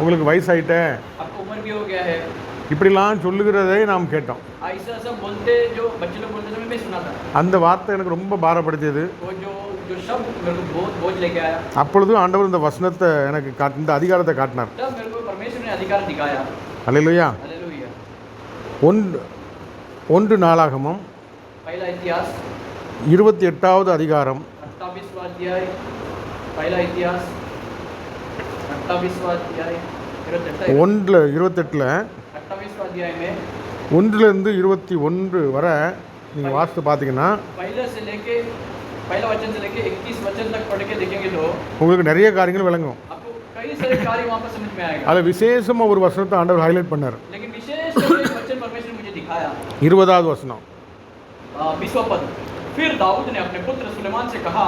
உங்களுக்கு வயசாயிட்டே, आपको उम्र भी हो गया है, இப்படிலாம் சொல்லுகிறதை நாம் கேட்டோம். ऐसा सब बोलते जो बच्चे लोग बोलते थे, मैं सुना था। அந்த வார்த்தை எனக்கு ரொம்ப பாரப்படுத்தியது. वो जो जो शब्द मेरे को बहुत बोझ लेके आया। அப்பொழுது ஆண்டவர் இந்த வசனத்தை எனக்கு இந்த அதிகாரத்தை காட்டினார். तब मेरे को परमेश्वर ने अधिकार दिखाया। அல்லேலூயா. हालेलुया। 1 நாளாகமம் पहला इतिहास 28வது அதிகாரம் 28वां अध्याय, पहला इतिहास 28वां अध्याय 1 28ல 28वां अध्याय में 1லேருந்து 21 வரை நீங்கள் வாசித்து பார்த்தீங்கன்னா पहला वचन से लेके 21 वचन तक पढ़ के देखेंगे तो உங்களுக்கு நிறைய காரியங்கள் விளங்கும். आपको कई सारे कार्य वहाँ पर समझ में आएगा। அதில் விசேஷமாக ஒரு வசனத்தை ஆண்டவர் ஹைலைட் பண்ணார். लेकिन विशेष रूप से एक वचन परमेश्वर ने मुझे दिखाया। 20வது வசனம். 20वां पद। फिर दाऊद ने अपने पुत्र सुलेमान से कहा,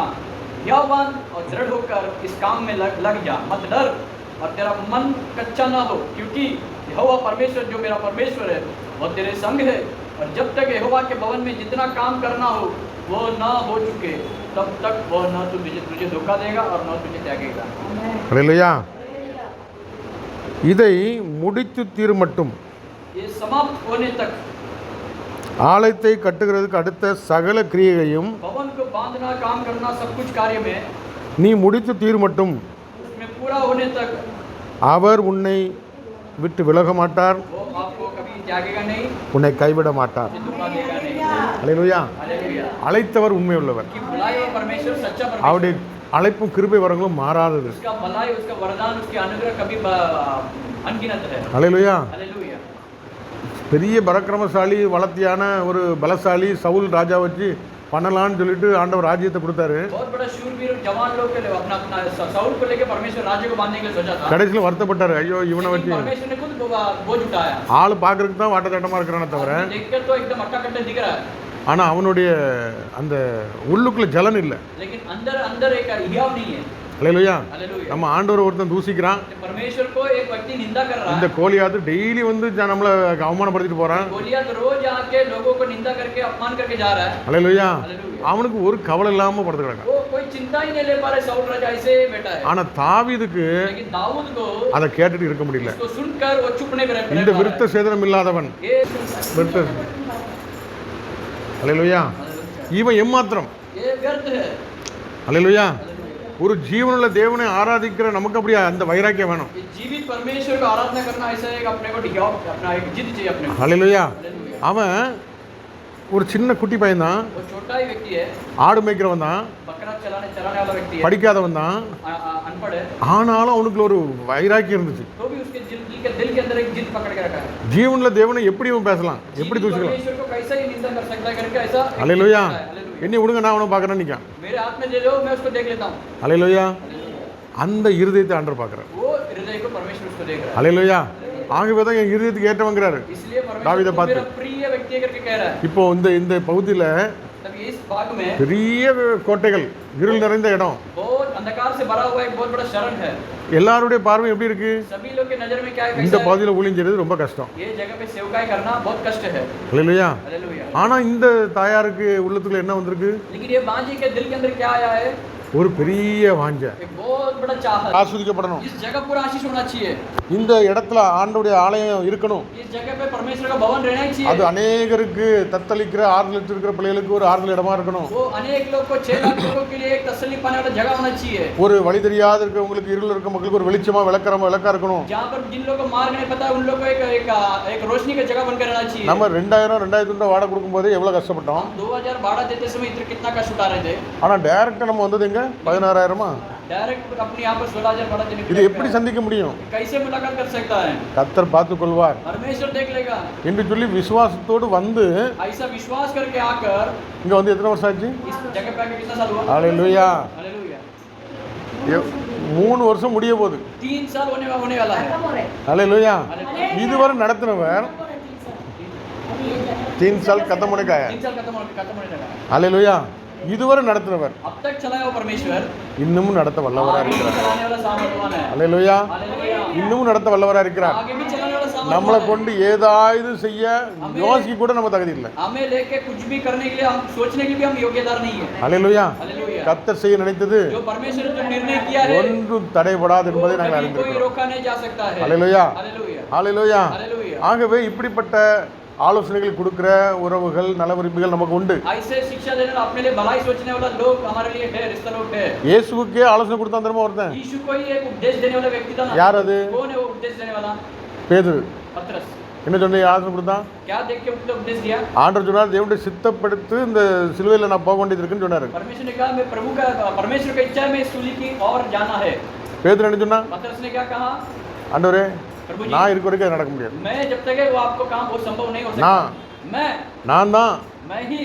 यहोवान और दृढ़ होकर इस काम में लग जा, मत डर और तेरा मन कच्चा ना हो, क्योंकि यहोवा परमेश्वर जो मेरा परमेश्वर है वो तेरे संग है, और जब तक यहोवा के भवन में जितना काम करना हो वो ना हो चुके तब तक वो न तुझे धोखा देगा और न तुझे त्यागेगा। அல்லேலூயா. இதை முடித்து தீர்மட்டும் ये समाप्त होने तक ஆலயத்தை கட்டுகிறதுக்கு அடுத்த சகல கிரியையும் भवन को बांधना, काम करना, सब कुछ कार्य में நீ முடித்து தீர்மட்டும் उसमें पूरा होने तक அவர் உன்னை விட்டு விலக மாட்டார், वो आपको कभी त्यागेगा नहीं, உன்னை கைவிட மாட்டார். तुझे धोखा देगा नहीं। அல்லேலூயா. हालेलुया। அழைத்தவர் உண்மை உள்ளவர். कि बुलाए हुआ परमेश्वर सच्चा परमेश्वर, அவருடைய அழைப்பும் கிருபை வரங்களும் மாறாதது. उसका भलाई, उसका वरदान, उसकी अनुग्रह कभी अनगिनत है। அல்லேலூயா. हालेलुया। பெரிய பராக்கிரமசாலி வளர்த்தியான ஒரு பலசாலி சவுல் ராஜா வச்சு பண்ணலான்னு சொல்லிட்டு ஆண்டவர் ராஜ்யத்தை கொடுத்தாரு. बहुत बड़ा शूरवीर जवान लोग के लिए अपना साउल को लेके परमेश्वर राज्य को बांधने के लिए सोचा था। கடைசியில் வருத்தப்பட்டாரு, ஐயோ இவனை வச்சு परमेश्वर ने खुद बोझ उठाया। ஆள் பார்க்கறதுக்கு தான் வாட்டத்தட்டமா இருக்கிறானே தவிர, देखकर तो एकदम अट्टाकट्टा दिख रहा है, ஆனா அவனுடைய அந்த உள்ளுக்குள்ள ஜலன் இல்லை. लेकिन अंदर एक हियाव नहीं है। அல்லேலூயா. हालेलुया। நம்ம ஆண்டவர் ஒருத்தன் தூசிக்கிறான். परमेश्वर को एक व्यक्ति निंदा कर रहा இந்த है। கோலியாத்து டெய்லி வந்து நம்மளை அவமானப்படுத்திட்டு போறான். गोलियत रोज आके लोगों को निंदा करके अपमान करके जा रहा है। அல்லேலூயா. हालेलुया। அவனுக்கு ஒரு கவலை இல்லாம படுத்து கிடக்கான். वो कोई चिंता ही नहीं ले पा रहे, साउल राजा ऐसे बैठा है। ஆனா தாவீதுக்கு लेकिन दाऊद को அதை கேட்டுட்டு இருக்க முடியல. इसको सुनकर वो चुप नहीं रह இந்த விருத்த சேதனம் இல்லாதவன் ये விருத்த அல்லேலூயா. இவன் எம்மாத்திரம். ये व्यर्थ है। அல்லேலூயா. ஒரு ஜீவனுள்ள தேவனை ஆராதிக்கிற நமக்கு அப்படியே அந்த வைராக்கியம் வேணும். ये जीवित परमेश्वर को आराधना करना ऐसा है कि अपने को डिगाव, अपना एक जिद चाहिए अपने को। அல்லேலூயா. हालेलुया। அவன் ஒரு சின்ன குட்டி பையன் தான், वो छोटा ही व्यक्ति है, ஆடு மேய்க்கிறவன் தான், बकरा चलाने वाला व्यक्ति है, படிக்காதவன் தான். अनपढ़ है, ஆனாலும் அவனுக்கு ஒரு வைராக்கியம் இருந்துச்சு. तो भी उसके दिल के अंदर एक जिद पकड़ के रखा है। ஜீவனுள்ள தேவனை எப்படி அவன் பேசலாம், எப்படி जीवित தூசிக்கலாம். परमेश्वर को कैसे ही निंदा कर सकता है करके ऐसा एक அல்லேலூயா. जिद रखा है। हालेलुया। என்னை விடுங்க, நான் அவனை பார்க்கறேன்னு நிற்கான். मेरे हाथ में दे दो, मैं उसको देख लेता हूँ। அல்லேலூயா. हालेलुया। அந்த இருதயத்தை ஆண்டவர் பார்க்குறார். वो हृदय को परमेश्वर उसको देख रहा है। அல்லேலூயா. ஆகவே தான் என் இருதயத்துக்கு ஏற்றவங்கிறாரு. इसलिए दावीद परमेश्वर बात मेरा प्रिय व्यक्ति है करके कह रहा है। இப்போ இந்த பகுதியில் तब इस भाग में பெரிய கோட்டைகள், இருள் நிறைந்த இடம், बहुत अंधकार से भरा हुआ एक बहुत बड़ा शरण है। எல்லாருடைய பார்வை எப்படி இருக்கு? सभी लोग के नजर में क्या है, இந்த कैसा है? பகுதியில் ஊழியஞ்சது ரொம்ப கஷ்டம். ये जगह पे सेवकाई करना बहुत कष्ट है। அல்லேலூயா. हालेलुया। ஆனா இந்த தாயாருக்கு உள்ளத்துக்குள்ள என்ன வந்திருக்கு? लेकिन ये बांझी के दिल के अंदर क्या आया है? ஒரு பெரிய வாஞ்சை, एक बहुत बड़ा चाहत। ஆஸ்வதிக்கப்படணும். इस जगह पूरा आशीष होना चाहिए। இந்த இடத்துல ஆண்டவருடைய ஆலயம் இருக்கணும். इस जगह पे परमेश्वर का भवन रहना ही அது चाहिए। அநேகருக்கு தத்தளிக்கிற 6 லட்சம் இருக்கிற பிள்ளைகளுக்கு ஒரு ஆறுதல் இடமா இருக்கணும். वो अनेक लोग को 6 लाख लोगों के लिए एक तसल्ली पाने वाला जगह होना चाहिए। ஒரு வழி தெரியாத இருக்கிறவங்களுக்கு, இருள் இருக்க மக்களுக்கு ஒரு வெளிச்சமா விளக்கா இருக்கணும். जहाँ पर जिन लोगों को मार्ग नहीं पता उन लोगों को एक रोशनी का जगह बनकर रहना चाहिए। நம்ம 2000 வாடகை கொடுக்கும்போது எவ்வளவு கஷ்டப்பட்டோம். 2000 भाड़ा देते समय इतना कितना कष्ट उठा रहे थे। ஆனா டைரக்டா நம்ம வந்தது எங்க? 16,000. डायरेक्ट अपने यहाँ पर 16,000 भाड़ा देने இது எப்படி சந்திக்க முடியும்? कैसे मुलाकात कर सकता है? கர்த்தர் பார்த்துக் கொள்வார் परमेश्वर देख लेगा என்று சொல்லி விசுவாசத்தோடு வந்து ऐसा विश्वास करके आकर இங்க வந்து எத்தனை வருஷம் ஆச்சு? इस जगह पे आके कितना साल हुआ? ஹalleluya. हालेलुया। 3 வருஷம் முடிய போகுது. 3 साल होने वाला है। ஹalleluya. हालेलुया। இதுவரை நடத்தினவர் 3 साल खत्म होने का है. 3 साल खत्म होने लगा। ஹalleluya. இதுவரை நடத்தினவர் अब तक चलाया हुआ परमेश्वर இன்னமும் நடத்த வல்லவராக आगे भी இருக்கிறார். चलाने वाला सामर्थ्यवान है। ஹalleluya. हालेलुया। இன்னமும் நடத்த வல்லவராக இருக்கிறார். आगे भी चलाने वाला நம்மளை கொண்டு ஏதாவது செய்ய யோசிக்க கூட நம்ம தகுதி இல்லை. हमें लेके कुछ भी करने के लिए, हम सोचने के लिए हम योग्यदार नहीं है. அல்லேலூயா. हालेलुया. கர்த்தர் செய்ய நினைத்தது जो परमेश्वर ने जो निर्णय किया है, ஒன்றும் தடைபடாது என்பதை நாங்கள் कोई அறிந்திருக்கிறோம். रोका नहीं जा सकता है. அல்லேலூயா. हालेलुया. அல்லேலூயா. हालेलुया. ஆகவே இப்படிப்பட்ட ஆலோசனைகள் கொடுக்கிற உறவுகள் நலவிரும்பிகள் நமக்கு உண்டு. ऐसे शिक्षा देने वाला, अपने लिए भलाई सोचने वाला लोग हमारे लिए है, रिश्ता लोग है. இயேசுவுக்கே ஆலோசனை கொடுத்தான் தெரியுமா ஒருத்தன்? यीशु को ही एक उपदेश देने वाला व्यक्ति था ना. யார் அது? कौन है वो उपदेश देने वाला? பேதுரு. पतरस. என்ன சொன்ன ஆலோசனை கொடுத்தான்? क्या देख के उपदेश दिया? ஆண்டவர் சொன்னார், தேவனுடைய சித்தப்படுத்து இந்த சிலுவையில் நான் போக வேண்டியது இருக்குன்னு சொன்னாரு. परमेश्वर ने कहा, मैं प्रभु का, परमेश्वर का इच्छा है, मैं सूली की और जाना है. பேதுரு என்ன சொன்னா? पतरस ने क्या कहा? ஆண்டவரே, प्रभु जी, நான் இருக்க வரைக்கும் அது நடக்க முடியாது. मैं जब तक है वो आपको काम वो संभव नहीं हो ना. सकता. நான் தான். मैं ही.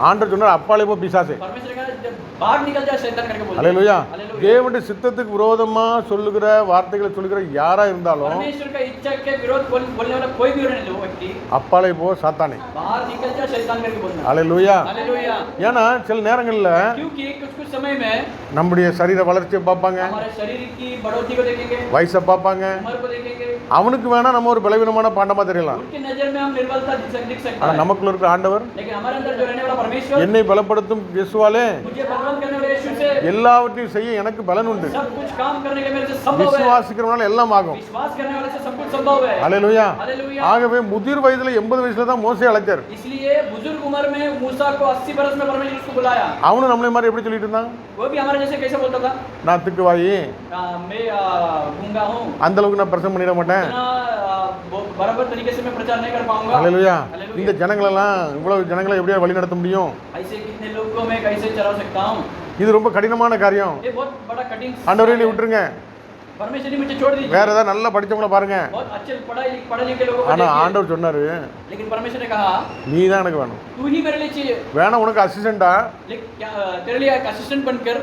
ஆண்டவர் சொன்னார், அப்பாலே போ பிசாசே. परमेश्वर का जब बाहर निकल जाए शैतान करके बोल. அல்லேலூயா. हालेलुया. தேவனுடைய சித்தத்துக்கு விரோதமா சொல்லுகிற வார்த்தைகளை சொல்லுகிற யாரா இருந்தாலும் परमेश्वर का इच्छा के विरोध बोलने वाला कोई भी नहीं व्यक्ति அப்பாலே போ சாத்தானே. बाहर निकल जाए शैतान करके बोलना. அல்லேலூயா. हालेलुया. ஏன்னா சில நேரங்கள்ல क्योंकि कुछ कुछ समय में நம்முடைய சரீர வளர்ச்சியை பார்ப்பாங்க, हमारे शरीर की बढ़ोतरी को देखेंगे, வயசை பார்ப்பாங்க. उम्र को देखेंगे. அவனுக்கு வேணா நம்ம ஒரு பலவீனமான பாண்டமா தெரியலாம். उनकी नजर में हम निर्बलता दिख सकता ஆனா है. நமக்குள்ள இருக்கிற ஆண்டவர், लेकिन हमारे अंदर जो रहने वाला परमेश्वर, என்னை பலப்படுத்தும் இயேசுவாலே मुझे बलवान करने वाले यीशु से எல்லாவற்றையும் செய்ய எனக்கு பலன் உண்டு. सब कुछ काम करने के मेरे से संभव है. விசுவாசிக்கிறவனால எல்லாம் ஆகும். विश्वास करने वाले से सब कुछ संभव है. அல்லேலூயா. हालेलुया. ஆகவே முதிர் வயதுல 80 வயசுல தான் மோசே அழைச்சார். इसलिए बुजुर्ग उम्र में मूसा को 80 बरस में परमेश्वर उसको बुलाया. அவனும் நம்மளே மாதிரி எப்படி சொல்லிட்டு இருந்தான்? वो भी हमारे जैसे कैसे बोलता था? நான் திக்குவாயி, मैं गूंगा हूँ, அந்த அளவுக்கு நான் பிரசங்கம் பண்ணிட மாட்டேன். इतना बराबर तरीके से मैं प्रचार नहीं कर पाऊंगा. அல்லேலூயா. हालेलुया. இந்த ஜனங்களெல்லாம் இவ்வளவு ஜனங்களை எப்படியா வழி நடத்த முடியும்? ऐसे कितने लोगों को मैं कैसे चला सकता हूँ? இது ரொம்ப கடினமான காரியம். ये बहुत बड़ा कठिन. ஆண்டவரே நீ விட்டுருங்க, परमेश्वर जी मुझे छोड़ दीजिए. வேற ஏதாவது நல்லா படிச்சவங்கள பாருங்க. बहुत अच्छे पढ़े लिखे लोगों को ஆனா देखिए. ஆண்டவர் சொன்னாரு, लेकिन परमेश्वर ने कहा, நீ தான் எனக்கு வேணும். तू ही मेरे लिए चाहिए. வேணா உனக்கு அசிஸ்டண்டா लेकिन क्या तेरे लिए एक असिस्टेंट बनकर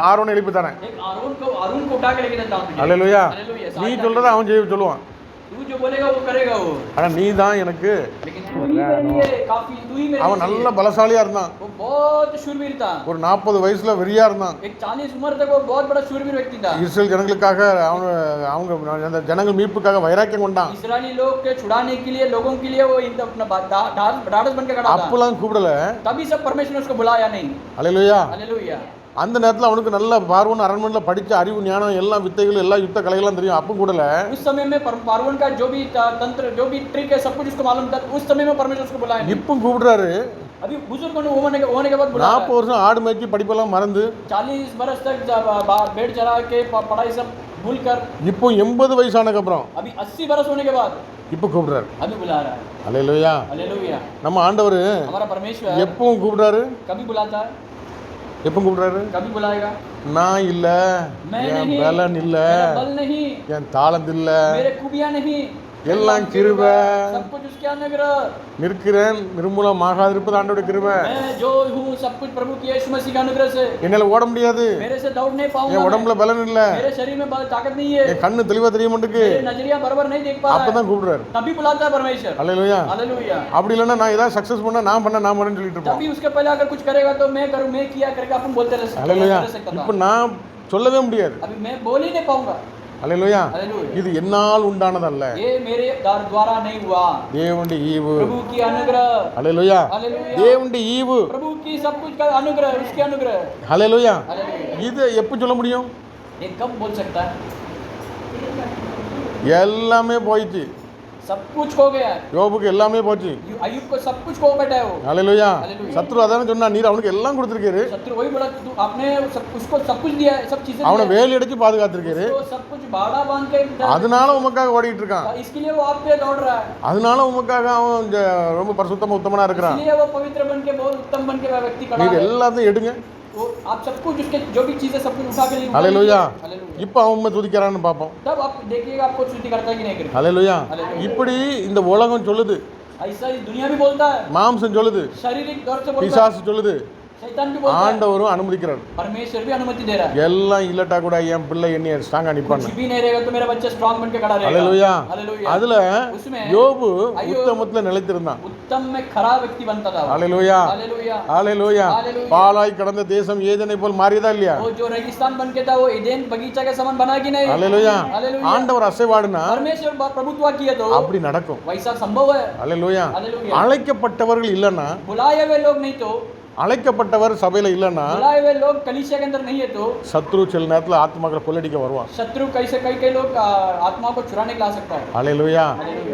ஆரோனை எழுப்பி தரேன். एक आरून को उठा के लेके जाता हूँ. அல்லேலூயா. हालेलुया. நீ சொல்றதை அவன் செய்ய சொல்லுவான். तू जो बोलेगा वो करेगा वो. ஆனா நீ தான் எனக்கு. लेकिन तू ही मेरे लिए काफी, तू ही मेरे அவன் लिए நல்ல चाहिए. பலசாலியா இருந்தான். वो बहुत शूरवीर था. ஒரு 40 வயசுல வெறியா இருந்தான். एक 40 उम्र तक वो बहुत बड़ा शूरवीर व्यक्ति था. இஸ்ரேல் ஜனங்களுக்காக அவங்க அந்த ஜனங்கள் மீட்புக்காக வைராக்கியம் கொண்டான். इस्राएली लोग के छुड़ाने के लिए, लोगों के लिए वो अपना ढाढ़स बन के खड़ा था. அப்பெல்லாம் கூப்பிடல. तभी सब परमेश्वर ने उसको बुलाया नहीं. அல்லேலூயா. हालेलुया. அந்த நேரத்தில் அவனுக்கு நல்ல பார்வன் அரண்மனையில் படித்த அறிவு ஞானம் எல்லா வித்தைகள் எல்லா யுத்த கலைகள்லாம் தெரியும். அப்போ கூடல उस समय में पार्वन का जो भी तंत्र, जो भी ट्रिक है, सब कुछ उसको मालूम था. उस समय में परमेश्वर उसको बुलाया नहीं. இப்போ கூப்பிடுறாரு. अभी बुजुर्गों ने होने के बाद बुलाया. 40 வருஷம் ஆடு மேய்ச்சி படிப்பெல்லாம் மறந்து 40 बरस तक भेड़ चरा के पढ़ाई सब भूल कर, இப்போ 80 வயசானதுக்கு அப்புறம் अभी 80 बरस होने के बाद இப்போ கூப்பிடுறாரு. अभी बुला रहा है. அல்லேலூயா. हालेलुया. நம்ம ஆண்டவர் हमारा परमेश्वर எப்பவும் கூப்பிடுறாரு. कभी बुलाता है, எப்போ கூப்பிடுறாரு? कभी बुलाएगा. நான் இல்ல, मैं என் नहीं, பலன் இல்ல, मेरा बल नहीं, என் தாளந்து இல்ல, मेरे खूबियां नहीं, எல்லாம் கிருபை. सब कुछ उसके अनुग्रह. நிற்கிறேன், நிர்மூலமாகாதிருப்பது ஆண்டவருடைய கிருபை. मैं जो हूँ सब कुछ प्रभु की यीशु मसीह का अनुग्रह से. என்னால ஓட முடியாது. मेरे से दौड़ नहीं पाऊंगा. என் உடம்புல பலன் இல்ல. मेरे शरीर में ताकत नहीं है. என் கண்ணு தெளிவா தெரிய மாட்டேங்குது. मेरे नजरिया बराबर नहीं देख पा रहा है. அப்பதான் கூப்பிடுறாரு. तभी बुलाता है परमेश्वर. அல்லேலூயா. हालेलुया. அப்படி இல்லைன்னா நான் ஏதாவது சக்சஸ் பண்ண நான் பண்ணேன்னு சொல்லிட்டு இருப்போம். तभी उसके पहले अगर कुछ करेगा तो मैं करूँ, मैं किया करके अपन बोलते रह அல்லேலூயா. सकता இப்போ था. நான் சொல்லவே முடியாது. अभी मैं बोल ही नहीं पाऊंगा. அல்லேலூயா. हालेलुया. இது என்னால் உண்டானதல்ல, ये मेरे द्वारा नहीं हुआ. தேவனுடைய ஈவு. प्रभु की अनुग्रह. அல்லேலூயா. हालेलुया. தேவனுடைய ஈவு. प्रभु की सब कुछ का अनुग्रह, उसके अनुग्रह. அல்லேலூயா. हालेलुया. இது எப்போ சொல்ல முடியும்? ये कब बोल सकता है? எல்லாமே போயிடுச்சு. सब कुछ हो गया है. யோபுக்கு எல்லாமே போச்சு. अय्यूब को सब कुछ खो बैठा है वो. அல்லேலூயா. हालेलुया. சத்ரு அதானே சொன்னா, நீர் அவனுக்கு எல்லாம் கொடுத்துருக்காரு. शत्रु वही बोला, तू आपने उसको सब कुछ दिया है, सब चीजें அவனை दिया है. வேலி அடிச்சு பாதுகாத்திருக்காரு. उसको सब कुछ बाड़ा बांध के அதனால உமக்காக ஓடிட்டு இருக்கான். इसके लिए वो आप पे दौड़ रहा है. அதனால உமக்காக அவன் ரொம்ப பரிசுத்தமா உத்தமனா இருக்கிறான். इसलिए वो पवित्र बन के, बहुत उत्तम बन के व्यक्ति खड़ा நீர் है. எல்லாத்தையும் எடுங்க. वो आप सब कुछ उसके जो भी चीजें सब कुछ उठा के लिए அல்லேலூயா. हालेलुया. இப்போ அவன் உண்மை துதிக்கிறான்னு பார்ப்போம். तब आप देखिएगा आपको स्तुति करता है कि नहीं करता. அல்லேலூயா. हालेलुया. இப்படி இந்த உலகம் சொல்லுது, ऐसा ही दुनिया भी बोलता है, மாம்சம் சொல்லுது, शारीरिक तौर से बोलता है, பிசாசு சொல்லுது, शैतान भी बोलता है, ஆண்டவரும் அனுமதிக்கிறார். परमेश्वर भी अनुमति दे रहा है. எல்லாம் இல்லட்டா கூட என் பிள்ளை என்னைய ஸ்ட்ராங்கா நிப்பான். कुछ भी नहीं रहेगा तो मेरा बच्चा स्ट्रांग बन के खड़ा रहेगा. அல்லேலூயா. हालेलुया. அதுல उसमें யோபு अय्यूब உத்தமத்துல நிலைத்திருந்தான். उत्तम में खराब व्यक्ति बनता था वो। ஹalleluya हालेलुया। ஹalleluya Hallelujah. பாலாய் கடந்த தேசம் ஏதேனை போல் மாறியதா இல்லையா? वो जो रेगिस्तान बन के था वो एदेन बगीचा के समान बना कि नहीं? ஹalleluya हालेलुया। ஆண்டவர் அசைவாடுனா परमेश्वर प्रभुत्व किया तो அப்படி நடக்கும். वैसा संभव है। ஹalleluya हालेलुया। அழைக்கப்பட்டவர்கள் இல்லைன்னா, बुलाए हुए लोग नहीं तो, அழைக்கப்பட்டவர் சபையில இல்லைன்னா, बुलाए हुए लोग कलीसिया के अंदर नहीं है तो சத்ரு சில நேரத்தில் ஆத்மாக்களை கொள்ளடிக்க வருவான். शत्रु कैसे कई लोग आत्मा को चुराने के ला सकता है। ஹalleluya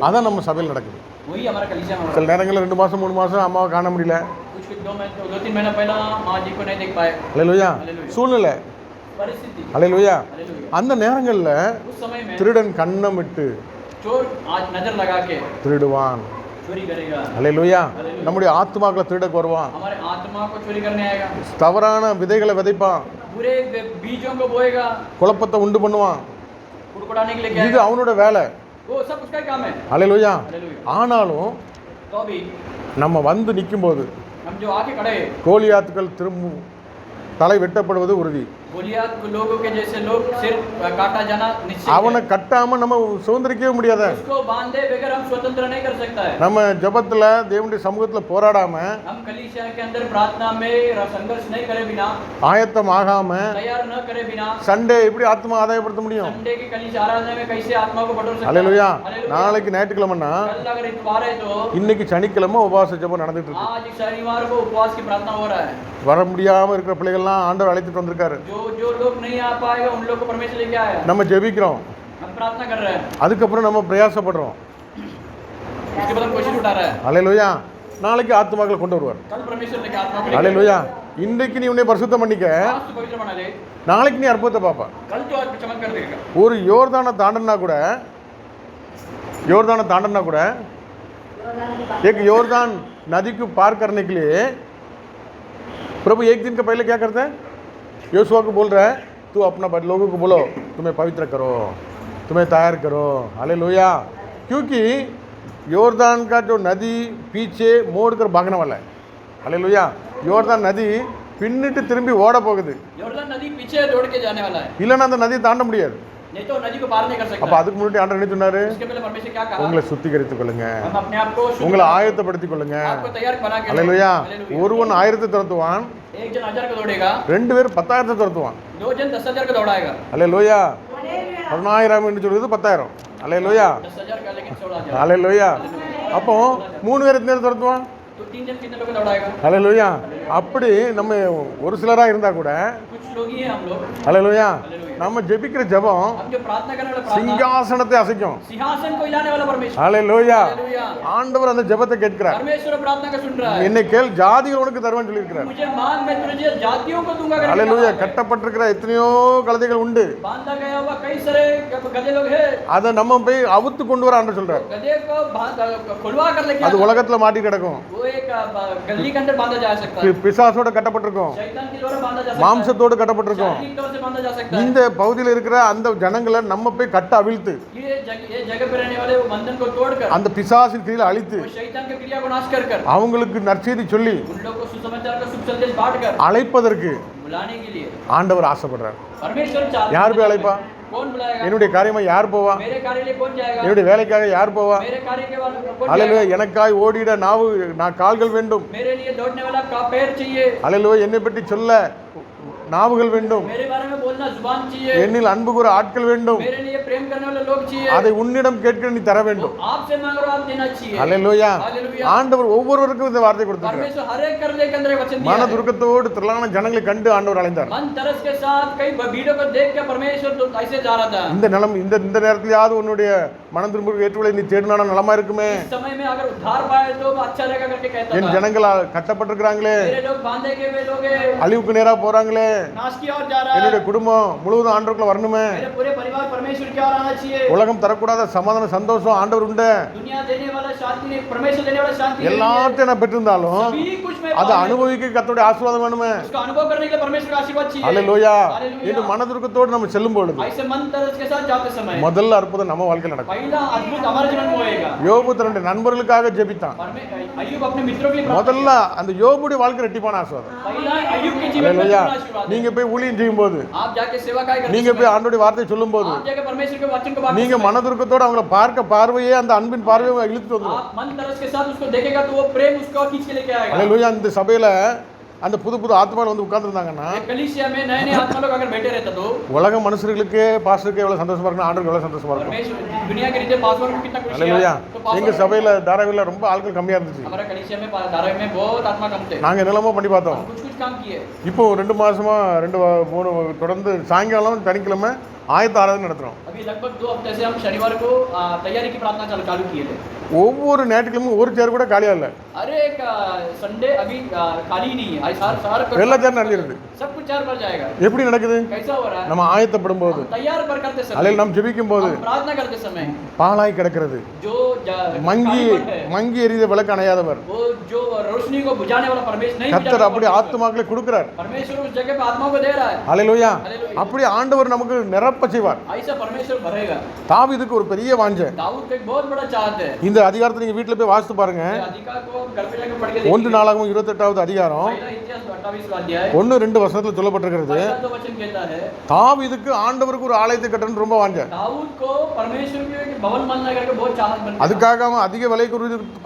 அதான் நம்ம சபையில் நடக்குது. वही हमारा कलीसिया में हो रहा சில நேரங்களில் 2 மாசம் 3 மாசம் அம்மாவை காண முடியல. है। कुछ 2-3 महीना पहला माँ जी को नहीं देख पाए। ஹalleluya சூழ்நிலை. परिस्थिति। ஹalleluya हालेलुया। அந்த நேரங்களில் उस समय में திருடன் கண்ணமிட்டு चोर आज नजर लगा के திருடுவான். चोरी करेगा। ஹalleluya நம்முடைய ஆத்மாக்களை திருடக்கு வருவான். हमारे आत्मा को चोरी करने आएगा। தவறான விதைகளை விதைப்பான். बुरे बीजों को बोएगा। குழப்பத்தை உண்டு பண்ணுவான். कुड़कुड़ाने के लिए இது क्या அவனோட வேலை. वो सब उसका ही काम है। ஹalleluya हालेलुया। ஆனாலும் तो अभी நம்ம வந்து நிக்கும்போது हम जो आके खड़े हैं, கோலியாத்துக்கள் திரும்பும் தலை வெட்டப்படுவது உறுதி. गोलियत लोगों के जैसे लोग सिर काटा जाना निश्चित அவனை है। கட்டாம நம்ம சுதந்திரிக்கவே முடியாத. उसको बांधे बगैर हम स्वतंत्र नहीं कर सकता है। நம்ம ஜெபத்துல தேவனுடைய சமூகத்துல போராடாம, हम कलीसिया के अंदर प्रार्थना में संघर्ष नहीं करे बिना, ஆயத்தம் ஆகாம तैयार न करे बिना சண்டே எப்படி ஆத்மா ஆதாயப்படுத்த முடியும்? संडे की कलीसिया आराधना में कैसे आत्मा को बटोर सकता है? ஹalleluya हालेलुया। நாளைக்கு ஞாயிற்றுக்கிழமைன்னா कल अगर इतवार है तो இன்னைக்கு சனிக்கிழமை உபவாச ஜெபம் நடந்துட்டு இருக்கு. आज शनिवार को उपवास की प्रार्थना हो रहा है। வர முடியாம இருக்கிற பிள்ளைகள்லாம் ஆண்டவர் அழைத்துட்டு வந்திருக்காரு. जो लोग नहीं आ पाएगा उन लोग को परमेश्वर लेके आया। நம்ம ஜெபிக்கிறோம், हम प्रार्थना कर रहे हैं, அதுக்கப்புறம் நம்ம பிரயாசப்படுறோம். उसके बाद हम कोशिश उठा रहे हैं। ஹalleluya நாளைக்கு ஆத்மாக்களை கொண்டு வருவார். कल परमेश्वर लेके आत्मा को लेके ஹalleluya இன்றைக்கு நீ உன்னை பரிசுத்தம் பண்ணிக்க, आज तो पवित्र बना ले, நாளைக்கு நீ அற்புதத்தை பார்ப்ப. कल तो आज चमत्कार देगा। ஒரு யோர்தானை தாண்டனா கூட एक योरदान नदी को पार करने के लिए प्रभु एक दिन का पहले क्या करता है? योशुआ को बोल रहा है तू अपना लोगों को बोलो तुम्हें पवित्र करो, तुम्हें तैयार करो। हालेलुया क्योंकि योरदान का जो नदी पीछे मोड़ कर भागने वाला है। हालेलुया योरदान नदी பின்னிட்டு திரும்பி ஓட போகுது. योरदान नदी पीछे दौड़ के जाने वाला है, இல்லைன்னா அந்த நதியை தாண்ட முடியாது. नहीं तो नदी को पार नहीं कर सकता। அப்ப அதுக்கு முன்னாடி ஆண்டவர் என்ன சொன்னாரு? इसके पहले परमेश्वर क्या कहा? உங்களை சுத்திகரித்துக் கொள்ளுங்க, हम अपने आप को शुद्ध உங்களை ஆயத்தப்படுத்திக் கொள்ளுங்க. आपको तैयार बना के ஹalleluya हालेलुया। ஒருவன் 1000 துரத்துவான், एक जन 1000 को दौड़ेगा, ரெண்டு பேர் 10000 துரத்துவான். दो जन 10,000 को दौड़ाएगा। ஹalleluya 10000 என்று சொல்றது 10000. ஹalleluya 10,000 का लेकिन 16,000। ஹalleluya அப்போ மூணு பேர் எத்தனை பேர் துரத்துவான்? तो 3 जन कितने लोग को दौड़ाएगा? ஹalleluya அப்படி நம்ம ஒரு சிலரா இருந்தா கூட कुछ लोग ही हैं हम लोग। ஹalleluya हालेलुया நம்ம ஜெபிக்கிற ஜெபம் हम जो प्रार्थना करने वाला प्रार्थना சிங்காசனத்தை அசைக்கும். सिंहासन को हिलाने वाला परमेश्वर। ஹalleluya हालेलुया ஆண்டவர் அந்த ஜெபத்தை கேட்கிறார். परमेश्वर प्रार्थना का सुन रहा है। என்னை கேள் ஜாதிகள் உனக்கு தருவேன்னு சொல்லியிருக்கிறார். मुझे मांग मैं तुझे जातियों को दूंगा करके ஹalleluya कहा है। கட்டப்பட்டிருக்கிற எத்தனையோ கழுதைகள் உண்டு, बांधा गया हुआ कई सारे गधे लोग हैं। அதை நம்ம போய் அவுத்து கொண்டு வர ஆண்டவர் சொல்றார். गधे को खुलवा कर लेके அது आना। உலகத்துல மாட்டி கிடக்கும், वो एक गली के अंदर बांधा जा सकता है, பிசாசோட கட்டப்பட்டிருக்கும், शैतान की द्वारा बांधा जा सकता है, மாம்சத்தோடு கட்டப்பட்டிருக்கும். शारीरिक तौर से बांधा जा सकता है। இந்த பகுதியில் இருக்கிற அந்த ஜனங்களை நம்ம போய் கட்ட அவிழ்த்து ये जगह पे रहने वाले वो बंधन को तोड़कर அந்த பிசாசின் கீழே அழித்து वो शैतान के क्रिया को नाश कर அவங்களுக்கு நற்செய்தி சொல்லி उन लोगों को सुसमाचार का शुभ संदेश बांट कर அழைப்பதற்கு बुलाने के लिए ஆண்டவர் ஆசைப்படுறார். परमेश्वर चाहता है। யார் போய் அழைப்பா? कौन बुलाएगा? என்னுடைய காரியமா யார் போவா? मेरे कार्य लिए कौन जाएगा? என்னுடைய வேலைக்காக யார் போவா? मेरे कार्य के वाले कौन ஹalleluya जाएगा? எனக்காய் ஓடிட நான் கால்கள் வேண்டும். मेरे लिए दौड़ने वाला का पैर चाहिए, ஹalleluya என்னை பற்றி சொல்ல நாவுகள் வேண்டும். मेरे बारे में बोलना जुबान चाहिए, என்னில் அன்பு கூற ஆட்கள் வேண்டும். मेरे लिए प्रेम करने वाले लोग चाहिए। அதை உன்னிடம் கேட்க நீ தர வேண்டும். वो आपसे मांग रहा आप देना चाहिए। ஹalleluya हालेलुया ஆண்டவர் ஒவ்வொருவருக்கும் இந்த வார்த்தை கொடுத்திருக்கிறார். परमेश्वर हर एक करने के अंदर एक वचन दिया மன है। துருக்கத்தோடு திரளான ஜனங்களை கண்டு ஆண்டவர் அழைந்தார். मन तरस के साथ कई भीड़ों को देख के परमेश्वर तो ऐसे जा रहा था। இந்த நிலம் இந்த நேரத்திலேயாவது உன்னுடைய மனம் திரும்ப ஏற்றுவதை நீ தேடினா நலமா இருக்குமே. इस समय में अगर उद्धार पाए तो अच्छा रहेगा करके कहता என் था। ஜனங்கள் கட்டப்பட்டிருக்கிறாங்களே, मेरे लोग बांधे के वे लोग हैं, அழிவுக்கு நேரா போறாங்களே, नाश की ओर जा रहा है। என்னுடைய குடும்பம் முழுவதும் ஆண்டவருக்குள்ள வரணுமே, मेरे पूरे परिवार परमेश्वर की ओर आना चाहिए। உலகம் தரக்கூடாத சமாதான சந்தோஷம் ஆண்டவர் உண்டு, दुनिया देने वाला शांति नहीं, परमेश्वर देने वाला शांति नहीं है। எல்லாத்தையும் நான் பெற்றிருந்தாலும் सभी कुछ में அதை அனுபவிக்க கர்த்தருடைய ஆசீர்வாதம் வேணுமே. उसका अनुभव करने के लिए परमेश्वर का आशीर्वाद चाहिए। ஹalleluya हालेलुया। என்று மன துருக்கத்தோடு நம்ம செல்லும் பொழுது ऐसे मन तरस के साथ जाते समय முதல்ல அற்புதம் நம்ம வாழ்க்கையில் நடக்கும். पहला पहला अद्भुत हमारे जीवन में होएगा। யோபு தன்னுடைய நண்பர்களுக்காக ஜெபித்தான். अय्यूब अपने मित्रों के लिए முதல்ல அந்த யோபுடைய வாழ்க்கை ரெட்டிப்பான ஆசீர்வாதம். पहला अय्यूब के जीवन में அல்லேலூயா. आशीर्वाद है। நீங்க போய் ஊழியம் செய்யும்போது, आप जाके सेवा काय करते நீங்க போய் ஆண்டவருடைய வார்த்தை சொல்லும்போது, आप जाके परमेश्वर के वचन को बात நீங்க மனதுருக்கத்தோட அவங்கள பார்க்க பார்வையே அந்த அன்பின் பார்வையை இழுத்து வந்துடும். आप मन तरस के साथ उसको देखेगा तो वो प्रेम उसको खींच के लेके आएगा। அல்லேலூயா. இந்த சபையில அந்த புது புது ஆத்மாக்கள் வந்து உட்கார்ந்துருந்தாங்கன்னா, एक कलीसिया में नए नए आत्मा लोग अगर बैठे रहता तो உலக மனுஷர்களுக்கு பாஸ்டருக்கு எவ்வளவு சந்தோஷமா இருக்கும், ஆண்டவருக்கு எவ்வளவு சந்தோஷமா இருக்கும். परमेश्वर दुनिया के रीते पासवर्ड को कितना खुशी அல்லேலூயா. है। तो எங்க पासवर्ड சபையில தாராவில ரொம்ப ஆட்கள் கம்மியா இருந்துச்சு. हमारा कलीसिया में धारावी में बहुत आत्मा कम थे। நாங்க என்னெல்லாமோ பண்ணி பார்த்தோம். हम कुछ कुछ काम किए। இப்போ 2 மாசமா 3 தொடர்ந்து சாயங்காலம் சனிக்கிழமை ஆயத்த ஆராதனை நடத்துறோம். अभी लगभग 2 हफ्ते से हम शनिवार को तैयारी की प्रार्थना चालू किए थे। ஒவ்வொரு ஞாயிற்றுக்கிழமையும் ஒரு சேர் கூட காலியா இல்ல. अरे एक संडे अभी खाली ही नहीं है। आज सारा எல்லா சேர் நிறைஞ்சிருக்கு. सब कुछ चार भर जाएगा। எப்படி நடக்குது? कैसा हो रहा है? நம்ம ஆயத்தப்படும் போது, तैयार पर करते समय, அல்லேலூயா, நாம் ஜெபிக்கும் போது हम प्रार्थना करते समय பாலாய் கிடக்கிறது. जो மங்கி எரித விளக்கு அணையாதவர் वो जो रोशनी को बुझाने वाला परमेश्वर नहीं கர்த்தர் அப்படி ஆத்துமாக்களை கொடுக்கிறார். परमेश्वर उस जगह पे आत्मा को दे रहा है। அல்லேலூயா. हालेलुया। அப்படி ஆண்டவர் நமக்கு நிரப்ப செய்வார். ऐसा परमेश्वर भरेगा। தாவீதுக்கு ஒரு பெரிய வாஞ்சை. दाऊद का एक बहुत बड़ा चाहत है। இந்த அதிகாரத்தை நீங்க வீட்ல போய் வாசித்து பாருங்க. अधिकार को घर पे जाकर पढ़ के देखिए। 1 நாளாகமம் 28வது அதிகாரம் पहला इतिहास 28वां अध्याय 1-2 वசனத்துல சொல்லப்பட்டிருக்கிறது. पहला तो वचन कहता है தாவீதுக்கு ஆண்டவருக்கு ஒரு ஆலயத்தை கட்டணும்னு ரொம்ப வாஞ்சை. दाऊद को परमेश्वर के एक भवन बनना करके बहुत चाहत बन गया। அதுக்காக அவன் அதிக விலை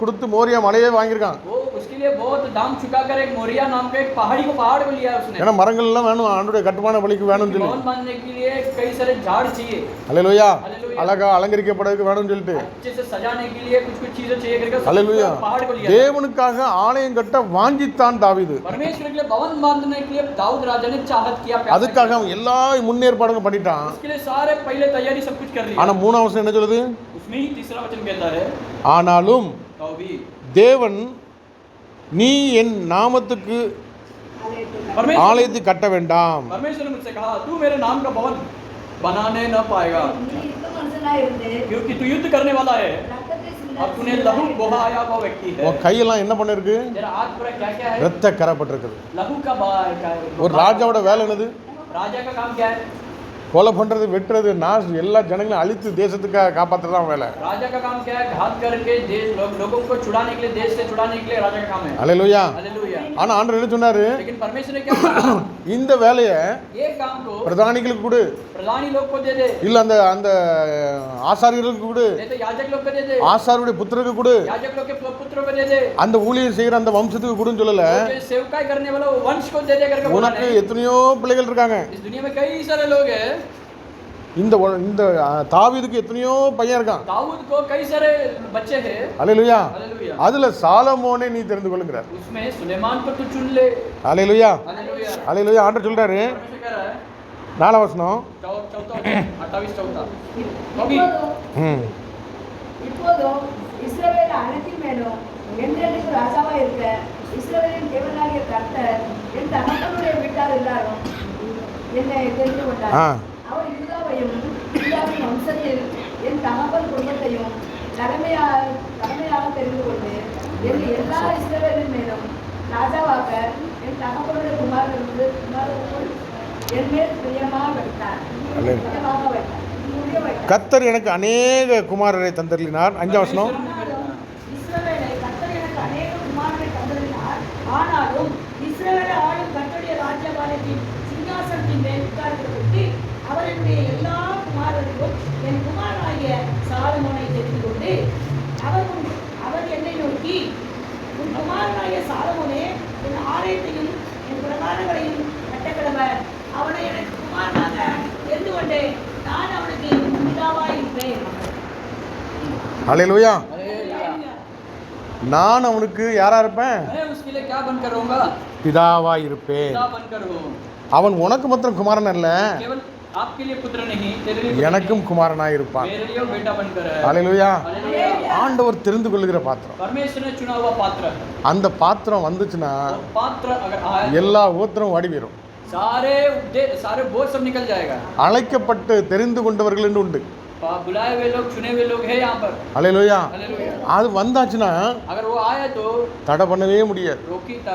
கொடுத்து மோரியா மலையே வாங்கியிருக்கான். वो उसके लिए बहुत दाम चुका कर एक मोरिया नाम के एक पहाड़ को लिया उसने। ஏன்னா மரங்கள் எல்லாம் வேணும், ஆண்டவருடைய கட்டுமான பலிக்கு வேணும்னு சொல்லி. भवन बनने के लिए कई सारे झाड़ चाहिए। அல்லேலூயா. हालेलुया। அழகா அலங்கரிக்கப்படுறதுக்கு வேணும்னு சொல்லிட்டு अच्छे से सजाने के लिए कुछ कुछ चीजें चाहिए करके அல்லேலூயா. पहाड़ को लिया। தேவனுக்காக ஆலயம் கட்ட வாஞ்சித்தான் தாவீது. परमेश्वर के लिए भवन बांधने के लिए दाऊद राजा ने चाहत किया, प्यार அதுக்காக அவன் எல்லா முன்னேற்பாடுகளும் பண்ணிட்டான். उसके लिए सारे पहले तैयारी सब कुछ कर लिया। ஆனா 3ஆம் வசனம் என்ன சொல்லுது? उसमें ही तीसरा वचन कहता है ஆனாலும் तो भी தேவன் நீ என் நாமத்துக்கு परमेश्वर ஆலயத்தை கட்ட வேண்டாம். परमेश्वर ने मुझसे कहा तू मेरे नाम का भवन बनाने न पाएगा क्योंकि तू युद्ध करने वाला है और तूने लहू बहाया हुआ व्यक्ति है। உன் கையெல்லாம் என்ன பண்ணிருக்கு? तेरा हाथ पूरा क्या क्या है? ரத்த கரைப்பட்டிருக்குது. लहू का ஒரு ராஜாவோட வேலை என்னது? राजा का काम क्या है? கொலை பண்றது, வெட்டுறது, நாश எல்லா ஜனங்களையும் அழித்து தேசத்துக்காக காப்பாத்துறதான் வேலை. राजा का काम क्या है? घात करके देश लोगों को छुड़ाने के लिए, देश से छुड़ाने के लिए राजा का काम है। அல்லேலூயா. हालेलुया। ஆனா ஆண்டவர் என்ன சொன்னாரு? लेकिन परमेश्वर ने क्या कहा? இந்த வேலையை ये काम को பிரதானிகளுக்கு கொடு, प्रधानी लोग को दे दे, இல்ல அந்த அந்த ஆசாரியர்களுக்கு கொடு, नहीं तो याजक लोग को दे दे, ஆசாரியருடைய புத்திரருக்கு கொடு, याजक लोग के पुत्रों को दे दे, அந்த ஊழியம் செய்யற அந்த வம்சத்துக்கு கொடுன்னு சொல்லல. जो सेवकाई करने वाला वो वंश को दे दे करके बोला உனக்கு नहीं। எத்தனையோ பிள்ளைகள் இருக்காங்க. इस दुनिया में कई सारे लोग हैं। இந்த தாவீதுக்கு எத்தனையோ பையன் இருக்கான். दाऊद को कई सारे बच्चे हैं। அல்லேலூயா. हालेलुया। அதுல சாலமோனை நீ தெரிந்து கொள்ளுங்கிறார். उसमें सुलेमान को तू चुन ले। அல்லேலூயா. हालेलुया। அல்லேலூயா. ஆண்டவர் சொல்றாரு परमेश्वर कह रहा है 4ஆம் வசனம். चौथा 28 कभी இப்போதும் இஸ்ரவேல் அனைத்தின் மேலும் என்றென்றைக்கு ராஜாவாக இருக்க இஸ்ரவேலின் தேவனாகிய கர்த்தர் என் தகப்பனுடைய வீட்டார் எல்லாரும் என்னை தெரிந்து கொண்டார். அவர் யூதாவையும் யூதாவின் வம்சத்தில் என் தகப்பன் குடும்பத்தையும் தலைமையாக தெரிந்து கொண்டு என் எல்லா இஸ்ரவேலின் மேலும் ராஜாவாக என் தகப்பனுடைய குமாரர்களுக்குள் என் மேல் பிரியமாக வைத்தார். கர்த்தர் எனக்கு அநேக குமாரரை தந்தருளினார். 5ஆம் வசனம். இஸ்ரவேலை கர்த்தர் எனக்கு அநேக குமாரரை தந்தருளினார். ஆனாலும் இஸ்ரவேலை ஆளும் கர்த்தருடைய ராஜ்யபாரத்தின் சிங்காசனத்தின் மேல் உட்கார்ந்து அவர் என்னுடைய எல்லா குமாரர்களும் என் குமாரனாகிய சாலமோனை தெரிந்து கொண்டு அவர் என்னை நோக்கி உன் குமாரனாகிய சாலமோனே என் ஆலயத்தையும் என் பிரகாரங்களையும் கட்டக்கடவர் அவனை எனக்கு குமாரனாக தெரிந்து கொண்டு நான் அவனுக்கு பிதாவாய் இருப்பேன். அல்லேலூயா. நான் அவனுக்கு யாரா இருப்பேன்? मैं उसके लिए क्या बनकर रहूंगा? பிதாவாய் இருப்பேன். पिता बनकर हूँ। அவன் உனக்கு மாத்திரம் குமாரன் அல்ல, केवल आपके लिए पुत्र नहीं, तेरे लिए पुत्र எனக்கும் नहीं, குமாரனாய் இருப்பான். मेरे लिए बेटा बनकर है। அல்லேலூயா. हालेलुया। ஆண்டவர் தெரிந்து கொள்ளுகிற பாத்திரம். परमेश्वर ने चुना हुआ पात्र है। அந்த பாத்திரம் வந்துச்சுன்னா वो पात्र अगर आया எல்லா ஊத்திரம் வடி வரும். सारे बोझ सब निकल जाएगा। அழைக்கப்பட்டு தெரிந்து கொண்டவர்கள் என்று உண்டு. बुलाए हुए लोग, चुने हुए लोग हैं यहाँ पर। அல்லேலூயா. हालेलुया। அது வந்தாச்சுன்னா अगर वो आया तो தடை பண்ணவே முடியாது.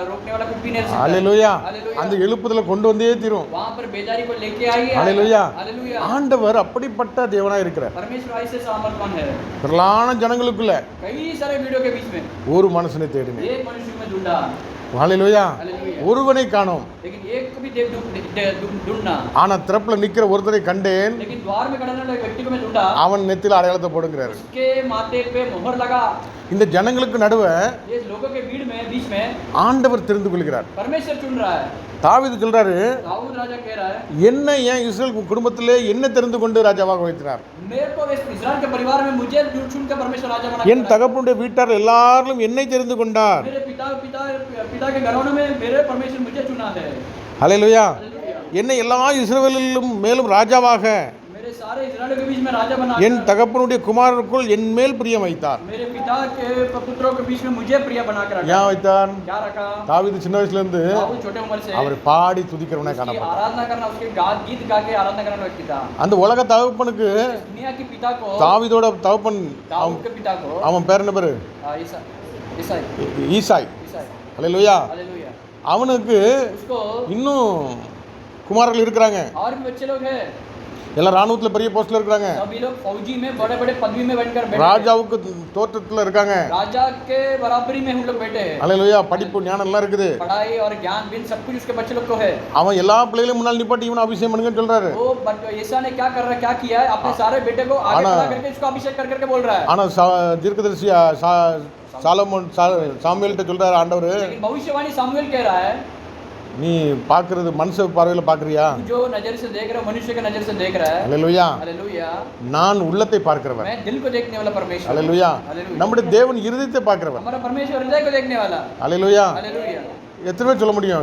रोकने वाला कुछ भी नहीं सकता। அல்லேலூயா. हालेलुया। அந்த எழுப்புதல கொண்டு வந்தே தீரும். वहां पर बेजारी को लेके आइए। அல்லேலூயா. हालेलुया। ஆண்டவர் அப்படிப்பட்ட தேவனா இருக்கிறார். परमेश्वर ऐसे सामर्थ्यवान है। திரளான ஜனங்களுக்குள்ள कई सारे वीडियो के बीच में ஒரு மனுஷனை தேடினேன். एक मनुष्य में ढूंढा। அல்லேலூயா. हालेलुया। ஒருவனை காணோம். लेकिन एक को भी ढूंढना। ஆனா திறப்புல நிக்கிற ஒருத்தரை கண்டேன். लेकिन द्वार में खड़ा वाले व्यक्ति को मैं ढूंढा। அவன் நெத்தில அடையாளத்தை போடுங்கிறாரு. उसके माथे पे मोहर लगा। இந்த ஜனங்களுக்கு நடுவே ये लोगों के बीच में ஆண்டவர் தெரிந்து கொள்கிறார். परमेश्वर चुन रहा है। தாவீது சொல்றாரு, दाऊद राजा कह रहा है, என்ன ஏன் இஸ்ரேல் குடும்பத்திலே என்ன தெரிந்து கொண்டு ராஜாவாக வைத்தார்? मेरे को इस्राएल के परिवार में मुझे चुन कर परमेश्वर राजा बना। என் தகப்பனுடைய வீட்டார் எல்லாரும் என்னை தெரிந்து கொண்டார். मेरे पिता के घरानों में मेरे परमेश्वर मुझे चुना है। ஹல்லேலூயா. हालेलुया। என்னை எல்லா இஸ்ரவேலிலும் மேலும் ராஜாவாக मेरे सारे इस्राएल के बीच में राजा बना। என் தகப்பனுடைய குமாரருக்குள் என் மேல் பிரியம் வைத்தார். मेरे पिता के पुत्रों के बीच में मुझे प्रिय बनाकर रखा। ஏன் வைத்தார்? क्या रखा? தாவீது சின்ன வயசுல இருந்து दाऊद छोटे उम्र से அவரை பாடி துதிக்கிறவனா उसकी காணப்பட்டார். आराधना करना, उसके गीत गा के आराधना करना व्यक्ति था। அந்த உலக தகப்பனுக்கு दुनिया के पिता को, தாவீதோட தகப்பன் दाऊद के पिता को அவன் பேர் என்ன பேரு? ईसाई। ஈசாய். ஹல்லேலூயா. हालेलुया। அவனுக்கு उसको இன்னும் குமாரர்கள் இருக்கிறாங்க. और भी बच्चे लोग हैं। எல்லாம் ராணுவத்துல பெரிய போஸ்ட்ல இருக்காங்க. सभी लोग फौजी में बड़े बड़े पदवी में बैठकर बैठे हैं। ராஜாவுக்கு தோற்றத்துல இருக்காங்க. राजा के बराबरी में हम लोग बैठे हैं। ஹல்லேலூயா. படிப்பு ஞானம் எல்லாம் இருக்குது. पढ़ाई और ज्ञान भी सब कुछ उसके बच्चे लोग को है। அவன் எல்லா பிள்ளைகளும் முன்னாள் நிப்பாட்டி இவனை அபிஷேகம் பண்ணுங்கன்னு சொல்றாரு. वो बट ईसा ने क्या कर रहा, क्या किया है, अपने सारे बेटे को आगे खड़ा करके इसको अभिषेक कर करके बोल रहा है। ஆனா தீர்க்கதரிசி சாலமோன் சாமுவேல்கிட்ட சொல்றாரு ஆண்டவர், लेकिन भविष्यवाणी सामुएल कह रहा है, நீ பார்க்கிறது மனுஷ பார்வையில பார்க்கறியா? तू जो नजर से देख रहा है, मनुष्य के नजर से देख रहा है। ஹல்லேலூயா. हालेलुया। நான் உள்ளத்தை பார்க்கிறவன். मैं दिल को देखने वाला परमेश्वर। ஹல்லேலூயா. हालेलुया। நம்முடைய தேவன் இருதயத்தை பார்க்கிறவன். हमारा परमेश्वर हृदय को देखने वाला। ஹல்லேலூயா. हालेलुया। எத்தனை பேர் சொல்ல முடியும்?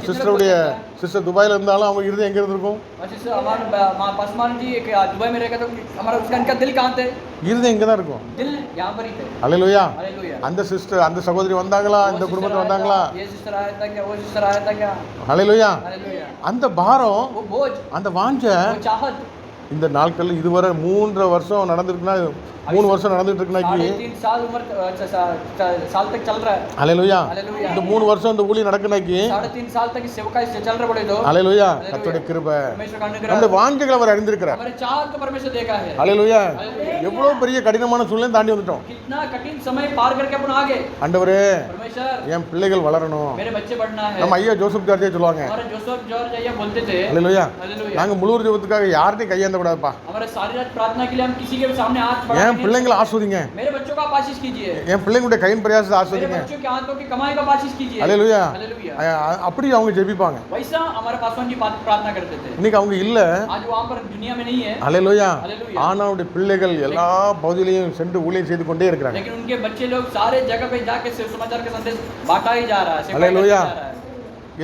சிஸ்டர் துபாயில இருந்தாலும் அவங்க இருதயம் எங்க இருந்திருக்கும்? अच्छा, हमारा पासवान जी एक दुबई में रहेगा तो हमारा उसका इनका दिल कहाँ थे? இருதயம் இங்க தான் இருக்கும். दिल यहाँ पर ही थे। ஹல்லேலூயா. हालेलुया। அந்த சிஸ்டர் அந்த சகோதரி வந்தாங்களா? இந்த குடும்பத்துல வந்தாங்களா? ये सिस्टर आया था क्या, वो सिस्टर आया था क्या? ஹல்லேலூயா. हालेलुया। அந்த பாரம், वो बोझ, அந்த வாஞ்ச वो चाहत இந்த நாட்கள் இதுவரை 3 வருஷம் நடந்துருக்குன்னா 3 வருஷம் நடந்துட்டு இருக்குனாக்கி 3.5 साल उम्र साल तक चल रहा है। ஹல்லேலூயா. हालेलुया। இந்த 3 வருஷம் இந்த ஊழியம் நடக்குனாக்கி 3.5 साल तक इस सेवकाई से चल रहा बोले तो ஹல்லேலூயா. हालेलुया। கர்த்தருடைய கிருபை, परमेश्वर का अनुग्रह, நம்முடைய வாஞ்சைகளை அவர் அறிந்திருக்கிறார். हमारे चाहत को परमेश्वर देखा है। ஹல்லேலூயா. हालेलुया। எவ்வளவு பெரிய கடினமான சூழ்நிலை தாண்டி வந்துட்டோம். कितना कठिन समय पार करके अपन आगे। ஆண்டவரே, परमेश्वर, என் பிள்ளைகள் வளரணும். मेरे बच्चे बढ़ना है। நம்ம ஐயா ஜோசப் ஜார்ஜே சொல்லுவாங்க. हमारे जोसेफ जॉर्ज ஐயா बोलते थे। ஹல்லேலூயா. हालेलुया। நாங்க முழு ஜெபத்துக்காக யார்கிட்டயும் கையேந்த கூடாதுப்பா. हमारे सारी रात प्रार्थना के लिए हम किसी के सामने हाथ बढ़ा என் பிள்ளைங்களை ஆஸ்வதிங்க. मेरे बच्चों का आशीष कीजिए। என் பிள்ளைங்களுடைய கையின் பிரயாசத்தை मेरे ஆஸ்வதிங்க. बच्चों के हाथों की कमाई का आशीष कीजिए। ஹல்லேலூயா. हालेलुया। அப்படி அவங்க ஜெபிப்பாங்க. वैसा हमारे पासवान जी प्रार्थना करते थे। இன்னைக்கு அவங்க இல்ல. आज वहाँ पर दुनिया में नहीं है। ஹல்லேலூயா. हालेलुया। ஆனாவுடைய பிள்ளைகள் எல்லா பகுதியிலையும் சென்று ஊழியம் செய்து கொண்டே இருக்கிறாங்க. लेकिन उनके बच्चे लोग सारे जगह पे जाके समाचार का संदेश बांटा ही जा रहा है। हालेलुया।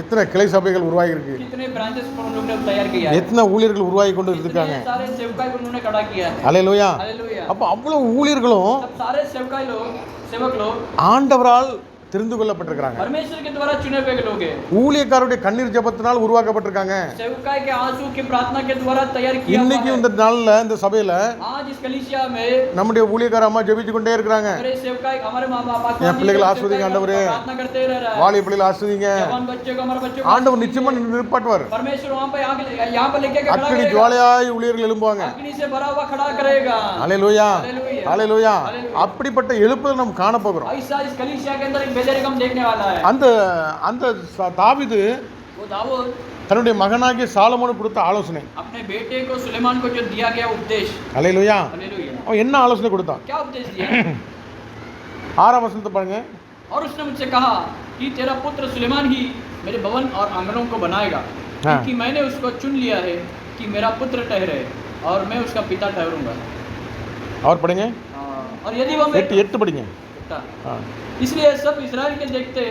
எத்தனை கிளை சபைகள் உருவாகி இருக்கு. कितने ब्रांचेस पर उन लोगों ने तैयार किया है। எத்தனை ஊழியர்கள் உருவாகி கொண்டு இருக்காங்க. सारे सेवकाई को उन्होंने खड़ा किया है। ஹல்லேலூயா. हालेलुया। அப்ப அவ்வளவு ஊழியர்களும் सब सारे सेवक लोग ஆண்டவரால் தெரிந்து கொள்ளப்பட்டிருக்காங்க. परमेश्वर के द्वारा चुने हुए लोग हैं। ஊழியக்காரருடைய கண்ணீர் ஜெபத்தினால் உருவாக்கப்பட்டிருக்காங்க. सेवकाई के आंसू की प्रार्थना के द्वारा तैयार किया இன்னைக்கு இந்த நாள்ல இந்த சபையில आज इस कलीसिया में நம்முடைய ஊழியக்கார அம்மா ஜெபிச்சு கொண்டே இருக்காங்க. हमारे सेवकाई हमारे माँ बाप என் பிள்ளைகளை ஆசீர்வதிங்க ஆண்டவரே. प्रार्थना करते रह रहा है। வாலிப பிள்ளைகளை ஆசீர்வதிங்க. जवान बच्चे को हमारे बच्चों को ஆண்டவர் நிச்சயமா நிற்பாட்டுவார். परमेश्वर वहाँ पे यहाँ पे लेके खड़ा அக்கினி करेगा। ஜுவாலையாய் ஊழியர்கள் எழும்புவாங்க. अग्नि से भरा हुआ खड़ा करेगा। ஹல்லேலூயா. हालेलुया। ஹல்லேலூயா. हालेलुया। அப்படிப்பட்ட எழுப்புதல் நாம் காண போகிறோம். ऐसा इस कलीसिया के अंदर एक बेजारी हम देखने वाला है। அந்த அந்த தாவீது वो दाऊद தன்னுடைய மகனாகிய சாலமோனுக்கு கொடுத்த ஆலோசனை. अपने बेटे को सुलेमान को जो दिया गया उपदेश। ஹல்லேலூயா. हालेलुया। அவன் என்ன ஆலோசனை கொடுத்தான்? क्या उपदेश दिया? 6ஆம் வசனத்தை பாருங்க. और उसने मुझसे कहा कि तेरा पुत्र सुलेमान ही मेरे भवन और आंगनों को बनाएगा, हाँ। क्योंकि मैंने उसको चुन लिया है कि मेरा पुत्र ठहरे और मैं उसका पिता ठहरूंगा। அவர் படிங்க. और यदि वह मेरे 8 படிங்க. हाँ। इसलिए सब इस्राएल के देखते,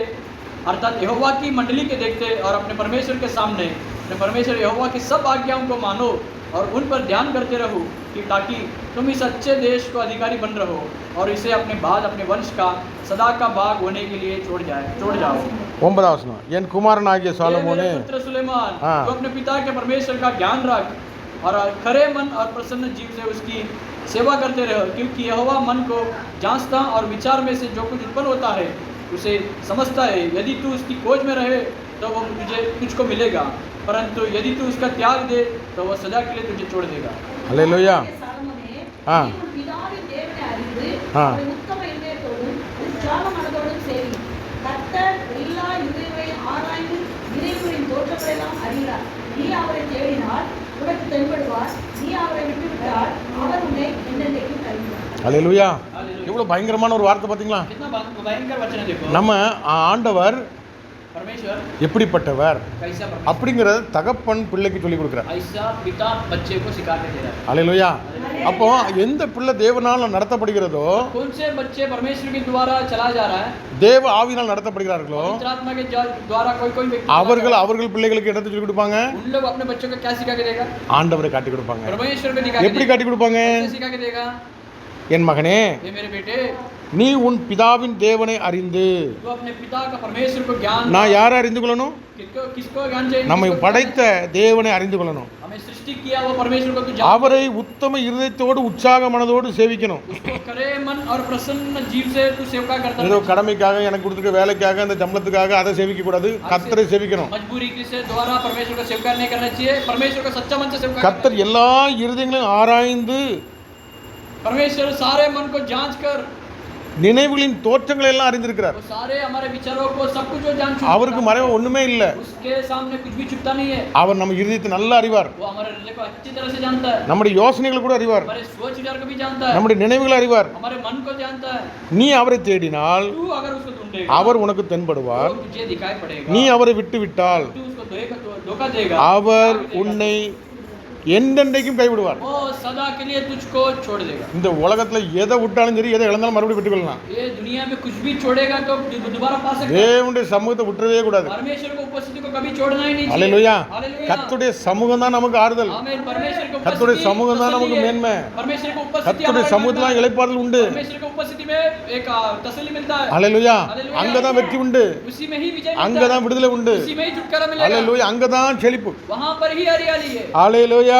अर्थात यहोवा की मंडली के देखते और अपने परमेश्वर के सामने अपने परमेश्वर यहोवा की सब आज्ञाओं को मानो और उन पर ध्यान करते रहो, कि ताकि तुम इस अच्छे देश को अधिकारी बन रहो और इसे अपने बाद अपने वंश का सदा का भाग होने के लिए छोड़ जाओ। 9ஆம் வசனம். என் குமாரனாகிய हे சாலமோனே, मेरे पुत्र सुलेमान, हाँ। तू अपने पिता के परमेश्वर का ज्ञान रख और खरे मन और प्रसन्न जीव से उसकी सेवा करते रहो, क्योंकि यहोवा मन को जांचता और विचार में से जो कुछ उत्पन्न होता है उसे समझता है। यदि तू उसकी खोज में रहे तो वो तुझको मिलेगा, परंतु यदि तू उसका त्याग दे तो वह सदा के लिए तुझे छोड़ देगा। ஹல்லேலூயா. சாலமோனே, ஆ. நீ உன் பிதாவின் தேவனை அறிந்து ஆ. அவரை உத்தம இதயத்தோடும் உற்சாக மனதோடும் சேவி. கர்த்தர் எல்லா இருதயங்களையும் ஆராய்ந்து இதயங்களின் தோற்றங்களெல்லாம் அறிகிறார். நீ அவரை தேடினால் உனக்கு தென்படுவார். நீ அவரை விட்டுவிட்டால் அவர் உன்னை என்னென்னைக்கும் கைவிடுவார். ஹல்லேலூயா. எவ்வளவு பயங்கரமான ஒரு வார்த்தை பாத்தீங்களா? कितना भयंकर वचन है देखो। நம்ம ஆண்டவர் परमेश्वर எப்படிப்பட்டவர் कैसा परमेश्वर, அப்படிங்கறத தகப்பன் பிள்ளைக்கு சொல்லி கொடுக்கிறார். ऐसा पिता बच्चे को सिखा के दे रहा है। ஹல்லேலூயா. அப்போ எந்த பிள்ளை தேவனால் நடத்தப்படுகிறதோ, कौन से बच्चे परमेश्वर के द्वारा चला जा रहा है, தேவ ஆவியினால் நடத்தப்படுகிறார்களோ, पवित्र आत्मा के द्वारा कोई व्यक्ति அவர்கள் பிள்ளைகளுக்கு எடுத்து சொல்லி கொடுப்பாங்க, उन लोग अपने बच्चों को क्या सिखा के देगा? ஆண்டவரை காட்டி கொடுப்பாங்க. परमेश्वर को दिखा के எப்படி देगा। காட்டி கொடுப்பாங்க? कैसे सिखा के देगा? என் மகனே, ये मेरे बेटे, நீ உன் பிதாவின் தேவனை அறிந்து. तू अपने पिता का परमेश्वर को ज्ञान, நான் யாரை அறிந்து கொள்ளணும்? किसको ज्ञान चाहिए? நம்மை किसको படைத்த தேவனை அறிந்து கொள்ளணும். हमें सृष्टि किया वो परमेश्वर को तू जान, அவரை உத்தம இருதயத்தோடு உற்சாக மனதோடு சேவிக்கணும். उसको करे मन और प्रसन्न जीव से तू सेवका करता ஏதோ है। கடமைக்காக எனக்கு கொடுத்துருக்க வேலைக்காக அந்த சம்பளத்துக்காக அதை சேவிக்க கூடாது. கர்த்தரை சேவிக்கணும். मजबूरी से द्वारा परमेश्वर को सेवका नहीं करना चाहिए, परमेश्वर को सच्चा मन से सेवका करना கர்த்தர் எல்லா இருதயங்களையும் ஆராய்ந்து चाहिए। परमेश्वर सारे मन को जांच कर நினைவுகளின் தோற்றங்களை எல்லாம் அறிந்திருக்கிறார். वो सारे हमारे विचारों को सब कुछ जो जान चुका அவருக்கு மறைவு ஒண்ணுமே இல்ல. उसके सामने कुछ भी छुपता नहीं है। அவர் நம்ம இருதயத்தை நல்லா அறிவார். वो हमारे हृदय को अच्छी तरह से जानता है, நம்முடைய யோசனைகளை கூட அறிவார். हमारे सोच विचार को भी जानता है, நம்முடைய நினைவுகளை அறிவார். हमारे मन को जानता है। நீ அவரை தேடினால் तू अगर उसको ढूंढेगा அவர் உனக்கு தென்படுவார். तो तुझे दिखाई पड़ेगा। நீ அவரை விட்டு விட்டால் तू उसको धोखा देगा, அவர் உன்னை என்றென்றைக்கும் கைவிடுவார். वो सदा के लिए तुझको छोड़ देगा। இந்த உலகத்துல எதை விட்டாலும் சரி, எதை இழந்தாலும் மறுபடியும் விட்டுக்கொள்ளலாம். ये दुनिया में कुछ भी छोड़ेगा तो दोबारा पा सकता है। தேவனுடைய சமூகத்தை விட்டுறவே கூடாது. परमेश्वर को उपस्थिति को कभी छोड़ना ही नहीं चाहिए। அல்லேலூயா. हालेलुया। கர்த்தருடைய சமூகம் தான் நமக்கு ஆறுதல். आमीन। परमेश्वर को கர்த்தருடைய சமூகம் தான் நமக்கு மேன்மை. परमेश्वर को उपस्थिति கர்த்தருடைய சமூகத்துல இளைப்பாறுதல் உண்டு. परमेश्वर को उपस्थिति में एक तसल्ली मिलता है। அல்லேலூயா. हालेलुया। அங்கதான் வெற்றி உண்டு. उसी में ही विजय मिलता है, அங்கதான் விடுதலை உண்டு. उसी में ही छुटकारा मिलेगा, அல்லேலூயா. அங்கதான் செழிப்பு. वहां पर ही हरियाली है। அல்லேலூயா.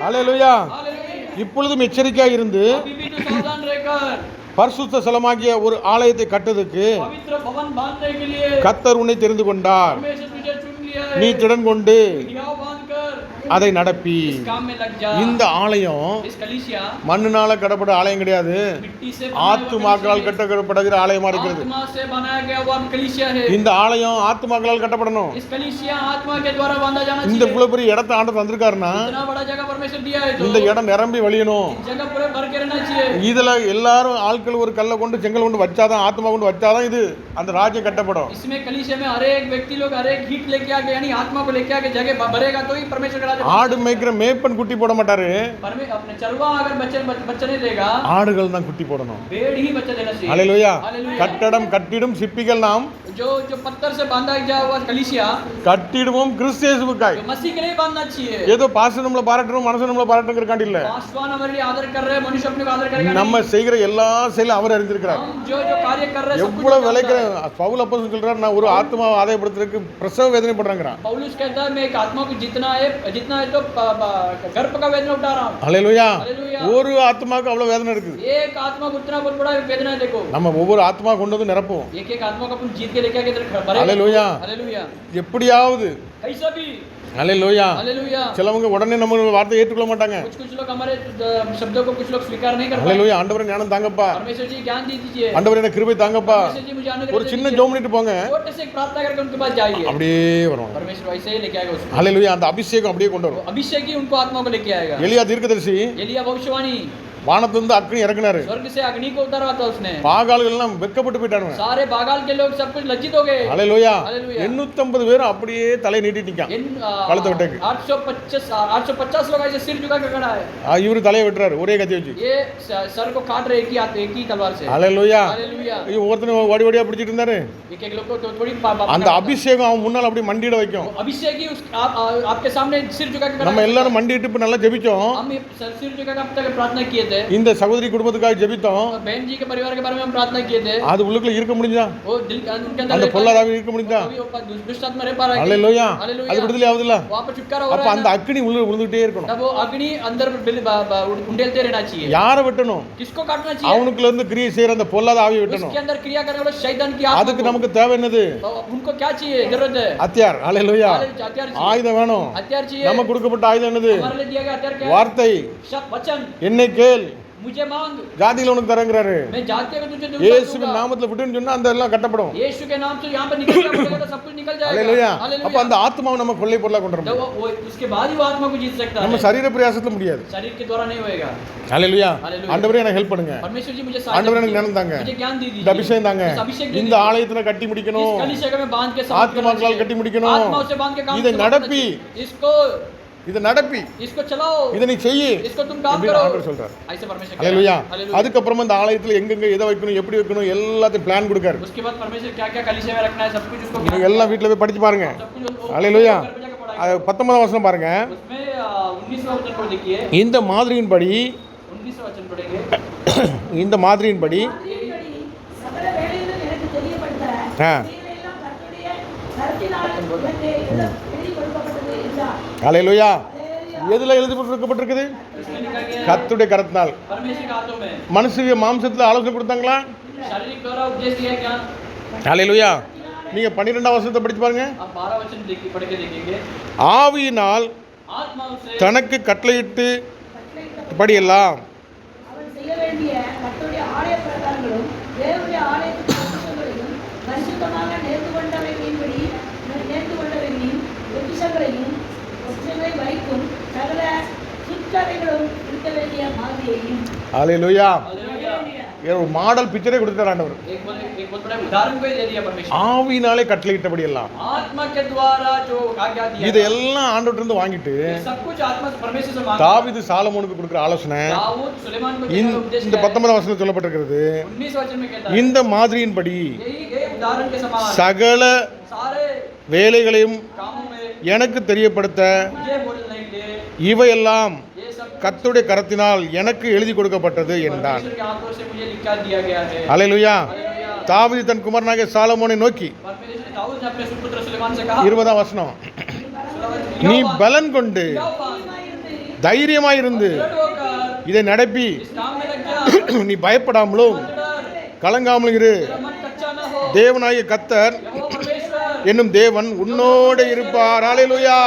அல்லேலூயா. हालेलुया। இப்பொழுதும் எச்சரிக்கையாக இருந்து अभी भी तो सावधान रहकर பரிசுத்த ஸ்தலமாகிய ஒரு ஆலயத்தை கட்டுவதற்கு पवित्र भवन बांधने के लिए கர்த்தர் உன்னை தெரிந்து கொண்டார். परमेश्वर तुझे चुन लिया நீ है। திடன் கொண்டு हियाव बांधकर அதை நடப்பி. इस काम में लग जा। இந்த ஆலயம் इस कलीसिया மண்ணுனால கட்டப்பட்ட ஆலயம் கிடையாது, मिट्टी से बनाया हुआ ஆத்துமாக்களால் कलीसिया கட்டப்படுகிற ஆலயமா है। இருக்கிறது. आत्मा से बनाया गया हुआ कलीसिया है। இந்த ஆலயம் ஆத்துமாக்களால் கட்டப்படணும். इस कलीसिया आत्मा के द्वारा बांधा जाना இந்த चाहिए। இவ்வளவு பெரிய இடத்தை ஆண்டு தந்திருக்காருன்னா इतना बड़ा जगह परमेश्वर दिया है இந்த तो இடம் நிரம்பி வழியணும். इस जगह पूरे भर के रहना चाहिए। இதுல எல்லாரும் ஆட்கள் ஒரு கல்லை கொண்டு செங்கல் கொண்டு வச்சாதான், ஆத்மா கொண்டு வச்சாதான் இது அந்த ராஜ்யம் கட்டப்படும். इसमें कलीसिया में हर एक व्यक्ति लोग हर एक हीट लेके आके यानी आत्मा को लेके आके जगह भरेगा तो ही परमेश्वर का राज्य ஆடு மேய்க்கிற மேய்ப்பன் குட்டி போட மாட்டாரு, अपने चरवा अगर बच्चे नहीं देगा, ஆடுகள் தான் குட்டி போடணும். भेड़ ही बच्चा देना चाहिए। அல்லேலூயா. हालेलुया। கட்டடம் கட்டிடும் சிற்பிகள் நாம் जो पत्थर से बांधा गया हुआ कलीसिया கட்டிடுவோம் கிறிஸ்து இயேசுவுக்காய். जो मसीह के लिए बांधना चाहिए। ஏதோ பாஸ்டர் நம்மள பாராட்டணும், மனசு நம்மள பாராட்டுங்கிறக்காண்டி இல்ல. पासवान हमारे लिए आदर कर रहे हैं, मनुष्य अपने को आदर करेगा நம்ம செய்கிற எல்லா செயலும் அவர் அறிந்திருக்கிறார். नहीं। हम जो जो कार्य कर रहे हैं सब कुछ எவ்வளவு वो விளைக்கிற जानता है। பவுல் அப்போஸ்தலன் சொல்றாரு, நான் ஒரு ஆத்மாவை ஆதாயப்படுத்துறதுக்கு பிரசவ வேதனை பண்றாங்கறான். पौलुस कहता है मैं एक आत्मा को जितना है तो गर्भ का वेदना उठा रहा हूँ। அல்லேலூயா. हालेलुया। ஒரு ஆத்மாவுக்கு அவ்வளவு வேதனை இருக்குது. एक आत्मा को उतना बहुत बड़ा वेदना है। देखो நம்ம ஒவ்வொரு ஆத்மா கொண்டு வந்து நிரப்புவோம். एक एक आत्मा को अपन जीत के लेके आके इधर भरेगा। हालेलुया। हालेलुया। எப்படியாவது. कैसा भी। அல்லேலூயா. हालेलुया। சிலவங்க உடனே நம்ம வார்த்தை ஏற்றுக்கொள்ள மாட்டாங்க. कुछ लोग हमारे शब्दों को कुछ लोग स्वीकार नहीं कर पाते। அல்லேலூயா. ஆண்டவரே ஞானம் தாங்கப்பா, परमेश्वर जी ज्ञान दीजिए। ஆண்டவரே எனக்கு கிருபை தாங்கப்பா. परमेश्वर जी मुझे अनुग्रह ஒரு சின்ன दीजिए। ஜெபம் பண்ணிட்டு போங்க, छोटे से एक प्रार्थना करके उनके पास जाइए, அப்படியே வருவாங்க. परमेश्वर वैसे ही लेके आएगा उसको। அல்லேலூயா. அந்த அபிஷேகம் அப்படியே கொண்டு வரும். अभिषेक ही उनको आत्मा को लेके आएगा। எலியா தீர்க்கதரிசி एलिया भविष्यवाणी வானத்திலிருந்து அக்னி இறக்குனாரு. स्वर्ग से अग्नि को उतारा था उसने। பாகால்கள் எல்லாம் வெட்கப்பட்டு போயிட்டானுங்க. सारे बागाल के लोग सब कुछ लज्जित हो गए। அல்லேலூயா. हालेलुया। 850 பேர் அப்படியே தலை நீட்டி நிக்கான். கழுத்தை வெட்டக்கு 850 लोग ऐसे सिर झुका के खड़ा है। இவரு தலையை வெட்டுறாரு ஒரே கத்தி வச்சு. ये सर को काट रहे एक ही तलवार से। அல்லேலூயா. हालेलुया। ஒவ்வொருத்தரும் ஓடி ஓடியா பிடிச்சிட்டு இருந்தாரு. एक एक लोग को तो थोड़ी அந்த அபிஷேகம் அவன் முன்னால அப்படியே மண்டிட வைக்கும். अभिषेक ही आपके सामने सिर झुका के खड़ा நம்ம है। எல்லாரும் மண்டிட்டு இப்ப நல்லா ஜெபிச்சோம். हम सिर झुका के अब तक प्रार्थना किए थे। थे, இந்த சகோதரி குடும்பத்துக்காக ஜெபித்தோம். और बहन जी के परिवार के बारे में हम प्रार्थना किए थे, அது உள்ளுக்குள்ள இருக்க முடிஞ்சா? वो दिल उनके अंदर அந்த रह पा பொல்லாத रहा ஆவி இருக்க முடிஞ்சா? है, वो दुष्ट आत्मा रह पा रहा है, அல்லேலூயா. हालेलुया, அது விடுதலை ஆகுதுல்ல? वहाँ पर छुटकारा हो அப்ப रहा है அந்த ना, அக்கினி உள்ள விழுந்துட்டே இருக்கணும். तब वो अग्नि अंदर उंडेलते रहना चाहिए. யாரை வெட்டணும்? किसको काटना चाहिए? அவனுக்குள்ள இருந்து கிரியை செய்யற அந்த பொல்லாத ஆவியை வெட்டணும். उसके अंदर क्रिया करने वाले शैतान की आत्मा அதுக்கு को, நமக்கு தேவை என்னது? उनको क्या चाहिए, जरूरत है அத்தியார். அல்லேலூயா. हथियार चाहिए, ஆயுதம் வேணும். हथियार चाहिए. நமக்கு கொடுக்கப்பட்ட ஆயுதம் என்னது? हमारे लिए दिया गया हथियार क्या है? வார்த்தை. शब्द वचन, என்னை கேள், मुझे मांग, ஜாதியில உனக்கு தரங்கிறாரு. मैं जाति को तुझे दूंगा. இயேசுவின் நாமத்துல விட்டுன்னு சொன்னா அந்த எல்லாம் கட்டப்படும். यीशु के नाम से यहाँ पर निकल जाएगा तो सब कुछ निकल जाएगा. அல்லேலூயா. हालेलुया. அப்ப அந்த ஆத்மாவை நம்ம கொள்ளை பொருளா கொண்டு जब வரணும். वो उसके बाद ही वो आत्मा को जीत सकता நம்ம है, சரீர பிரயாசத்துல முடியாது. शरीर के द्वारा नहीं होएगा. அல்லேலூயா. हालेलुया. ஆண்டவரே எனக்கு ஹெல்ப் பண்ணுங்க. परमेश्वर जी मुझे ஆண்டவரே सहायता எனக்கு ஞானம் தாங்க. मुझे ज्ञान दे இந்த दीजिए. அபிஷேகம் தாங்க. इस अभिषेक दे இந்த दीजिए. ஆலயத்துல கட்டி முடிக்கணும். इस कलीसिया में बांध के समाप्त करना ஆத்மாக்களால் கட்டி चाहिए. முடிக்கணும். आत्माओं से बांध के काम இதை समाप्त நடப்பி, करना चाहिए. इसको இதை நடப்பி, इसको चलाओ, இதை நீ செய்யி. इसको तुम काम அப்படின்னு करो. ஆண்டவர் சொல்றாரு. ऐसे परमेश्वर कह அல்லேலூயா. रहा है. हालेलुया. அதுக்கப்புறமா இந்த ஆலயத்துல எங்கெங்க எதை வைக்கணும், எப்படி வைக்கணும் எல்லாத்தையும் பிளான் கொடுக்காரு. उसके बाद परमेश्वर क्या क्या कलीसिया में रखना है सब कुछ उसको நீங்க எல்லாம் வீட்டுல போய் படிச்சு பாருங்க. सब कुछ அல்லேலூயா. घर पे जाकर पढ़ाई. அது 19ஆம் வசனம் பாருங்க. उसमें 19वां वचन को देखिए. இந்த மாதிரியின்படி 19वां वचन पढ़ेंगे. இந்த மாதிரியின்படி மாதிரியின்படி சகல வேலைகளும் எனக்கு தெரியப்படுத்த ஆ. இவைகளெல்லாம் கர்த்தருடைய கரத்தினால் எனக்கு எழுதி கொடுக்கப்பட்டது என்றார். அல்லேலூயா. அல்லேலூயா. எதுல எழுதி கொடுக்கப்பட்டிருக்குது? इसमें लिखा गया है, கர்த்தருடைய கரத்தினால். परमेश्वर के हाथों में. மனுஷங்க மாம்சத்துல ஆலோசனை கொடுத்தாங்களா? शारीरिक द्वारा उपदेश दिया क्या? அல்லேலூயா. நீங்க 12ஆம் வசனத்தை படிச்சு பாருங்க. आप 12 वचन देखिए, पढ़ के देखेंगे. ஆவியினால் आत्माओं से தனக்கு கட்டளையிட்டு கட்டளையிட்ட படியெல்லாம் அவன் செய்ய வேண்டிய கர்த்தருடைய ஆலய பிரகாரங்களும் தேவனுடைய ஆலயத்தின் பொக்கிஷங்களையும் பரிசுத்தமாக நேர்ந்து கொண்டவைகளின் பொக்கிஷங்களை வைக்கும் சகல சுற்றறைகளும் இருக்க வேண்டிய மாதிரியையும். அல்லேலூயா. हालेलुया. ஒரு மாடல் பிக்சரே கொடுத்தார் ஆண்டவர். एक बहुत बड़ा उदाहरण को ही दे दिया परमेश्वर. ஆவியினாலே கட்டளையிட்டபடி எல்லாம் आत्मा के द्वारा जो आज्ञा दिया, இதெல்லாம் ஆண்டவர்ட்ட இருந்து வாங்கிட்டு ये सब कुछ आत्मा परमेश्वर से मांगा. தாவீது சாலமோனுக்கு கொடுக்குற ஆலோசனை दाऊद सुलेमान को देने का उपदेश இந்த क्या है? 19ஆம் வசனத்தில் சொல்லப்பட்டிருக்கிறது. 19 वचन में कहता है, இந்த மாதிரியின்படி यही उदाहरण के समान சகல सारे வேலைகளையும் कामों में எனக்கு தெரியப்படுத்த मुझे बोलने के लिए இவையெல்லாம் ये सब கர்த்தருடைய கரத்தினால் எனக்கு எழுதி கொடுக்கப்பட்டது என்றான். परमेश्वर के हाथों से मुझे लिखा दिया गया है. அல்லேலூயா. हालेलुया. தாவீது தன் குமாரனாகிய சாலமோனை நோக்கி परमेश्वर दाऊद ने अपने सुपुत्र सुलेमान से कहा, 20ஆம் வசனம், நீ பலன் கொண்டு தைரியமாயிருந்து दृढ़ होकर இதை நடப்பி इस काम में लग जा. நீ பயப்படாமலும் मत डर, கலங்காமலும் இரு. तेरा मन कच्चा न हो. தேவனாகிய கர்த்தர் यहोवा परमेश्वर என்னும் தேவன் உன்னோடு இருப்பார். அல்லேலூயா.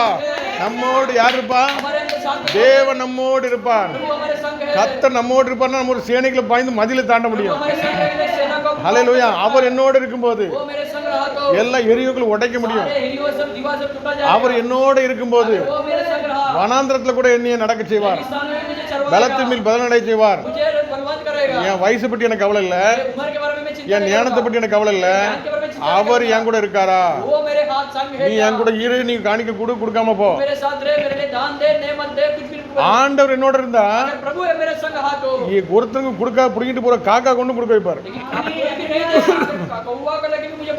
நம்மோடு யார் இருப்பா? हमारे साथ है. தேவன் நம்மோடு இருப்பார். प्रभु हमारे संग है. கர்த்தர் நம்மோடு இருப்பார்னா நம்ம ஒரு சேனைகளை பாய்ந்து மதிலை தாண்ட प्रभु முடியும். हमारे संग है, सेना को அல்லேலூயா. அவர் என்னோடு இருக்கும்போது वो मेरे संग रहा तो எல்லா எரியுகளை உடைக்க முடியும். सारे हिरियों सब दीवार सब टूटा जाएगा. அவர் என்னோடு இருக்கும்போது वो मेरे संग रहा. வனாந்திரத்துல கூட என்னைய நடக்க செய்வார். रेगिस्तान में मुझे चरवाएगा. பலத்தின் மேல் பலனடை செய்வார். मुझे बलवान करेगा. என் வயசு பற்றி எனக்கு கவலை இல்ல, मेरे उम्र के बारे में मैं चिंता என் नहीं ஞானத்தை करूंगा. பற்றி எனக்கு கவலை இல்ல. ज्ञान के बारे में चिंता नहीं அவர் करूंगा. என் கூட இருக்காரா? वो मेरे हाथ संग है. நீ क्या? என் கூட இரு, நீ காணிக்க கொடு, கொடுக்காம போ. मेरे साथ रहे, मेरे लिए दान दे, ने मत दे, कुछ भी नहीं बोले. ஆண்டவர் என்னோட இருந்தா अगर प्रभु है मेरे संग हाथ हो, ஒருத்தருக்கு கொடுக்க புடிங்கிட்டு போற காக்கா கொண்டு கொடுக்க வைப்பார். लेकिन आप कोई भी नहीं देगा. कौवा को लेके भी मुझे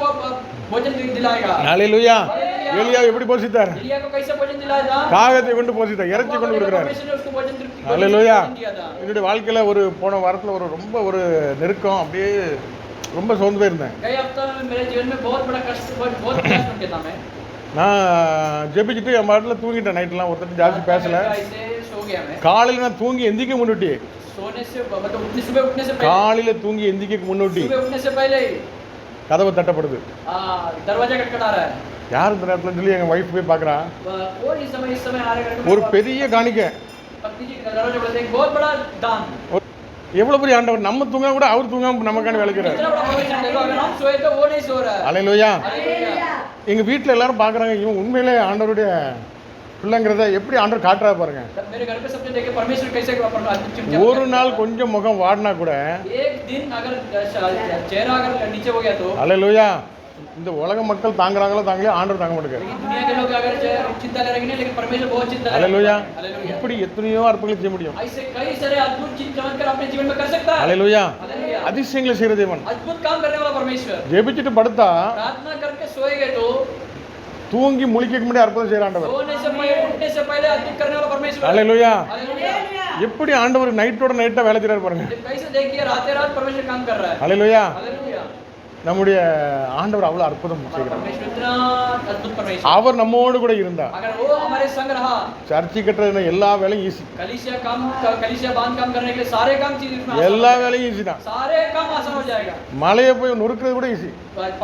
भोजन दिलाएगा. அல்லேலூயா. எலியா எப்படி போஷித்தார்? एलिया को कैसे भोजन दिलाया था? காகத்தை கொண்டு போஷித்தார், இறைச்சி கொண்டு கொடுக்கிறார். परमेश्वर ने उसको भोजन तृप्ति அல்லேலூயா. दिया था. என்னுடைய வாழ்க்கையில ஒரு போன வாரத்துல ரொம்ப ஒரு நெருக்கம், அப்படியே ரொம்ப சோர்ந்து போயிருந்தேன். कई हफ्तों में मेरे जीवन में बहुत बड़ा कष्ट, बहुत प्रयास करके था मैं. நான் ஜெபிச்சுட்டு என் பாட்டில் தூங்கிட்டேன். நைட்லாம் ஒருத்தர் ஜாஸ்தி பேசல. ऐसे सो गया मैं. காலையில நான் தூங்கி எந்திக்க முன்னுட்டி, सोने से मतलब सुबह उठने से पहले, காலையில தூங்கி எந்திக்க முன்னுட்டி सुबह उठने से पहले ही கதவை தட்டப்படுது. दरवाजा खटखटा रहा है. யார் இந்த நேரத்தில் சொல்லி எங்கள் ஒய்ஃப் போய் பார்க்குறா. और इस समय हमारे घर में ஒரு பெரிய காணிக்க, पत्नी जी दरवाजा खोलते हैं, बहुत बड़ा दान. எவ்வளோ பெரிய ஆண்டவர். நம்ம தூங்க கூட அவர் தூங்காம நமக்காண்டி விளக்கிறார். इतना बड़ा परमेश्वर देखो, अगर हम सोए तो वो नहीं सो रहा है. அல்லேலூயா. हालेलुया. எங்கள் வீட்டில் எல்லாரும் பார்க்குறாங்க, இவன் உண்மையிலே ஆண்டவருடைய பிள்ளைங்கிறத எப்படி ஆண்டவர் காட்டுறா பாருங்க. तब मेरे घर पे सबने देखे परमेश्वर कैसे चिमचा. ஒரு நாள் கொஞ்சம் முகம் வாடினா கூட एक दिन अगर चेहरा अगर नीचे हो गया तो, அல்லேலூயா. இந்த உலக மக்கள் தாங்குறாங்களோ தாங்களே, ஆண்டவர் தாங்க மாட்டேங்கிறார். लेकिन दुनिया के लोग अगर चिंता करेंगे नहीं, लेकिन परमेश्वर बहुत चिंता करेगा. அல்லேலூயா. हालेलुया. இப்படி எத்தனையோ அற்புதங்களை செய்ய முடியும். ऐसे कई सारे अद्भुत चीज चमत्कार अपने जीवन में कर सकता है. அல்லேலூயா. हालेलुया. அதிசயங்களை செய்கிற தேவன். अद्भुत काम करने वाला परमेश्वर. ஜெபிச்சுட்டு படுத்தா प्रार्थना करके सोएंगे तो தூங்கி முழிக்க முன்னாடி அற்புதம் செய்கிற ஆண்டவர். सोने से पहले उठने से पहले अद्भुत करने वाला परमेश्वर. அல்லேலூயா. हालेलुया. எப்படி ஆண்டவர் நைட்டோட நைட்டா வேலை செய்றாரு பாருங்க. कैसे देखिए रात रात परमेश्वर काम कर रहा है। ஹல்லேலூயா. हालेलुया। நம்முடைய ஆண்டவர் அவ்வளவு அற்புதம் செய்கிறார். परमेश्वर इतना अद्भुत परमेश्वर। அவர் நம்மோடு கூட இருந்தார். अगर वो हमारे संग रहा, சர்ச்சை கட்டுற எல்லா வேலையும் ஈஸி. कलीसिया बांध काम करने के लिए सारे काम चीज इसमें எல்லா வேலையும் ஈஸி தான். सारे काम आसान हो जाएगा। மலையை போய் நொறுக்கிறது கூட ஈஸி.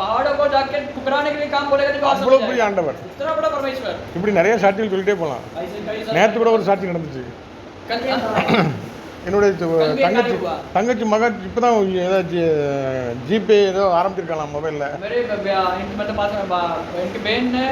पहाड़ों को जाके ठुकराने के लिए काम बोलेगा तो आसान हो அவ்வளவு பெரிய जाएगा। ஆண்டவர். इतना बड़ा परमेश्वर। இப்படி நிறைய சாட்சிகள் சொல்லிட்டே போகலாம். ऐसे कई सारे நேற்று கூட ஒரு சாட்சி நடந்துச்சு. என்னுடைய தங்கச்சி மக இப்பதான் ஜிபே ஏதோ ஆரம்பிச்சிருக்கலாம் மொபைல்ல. मेरे मतलब इनकी बहन ने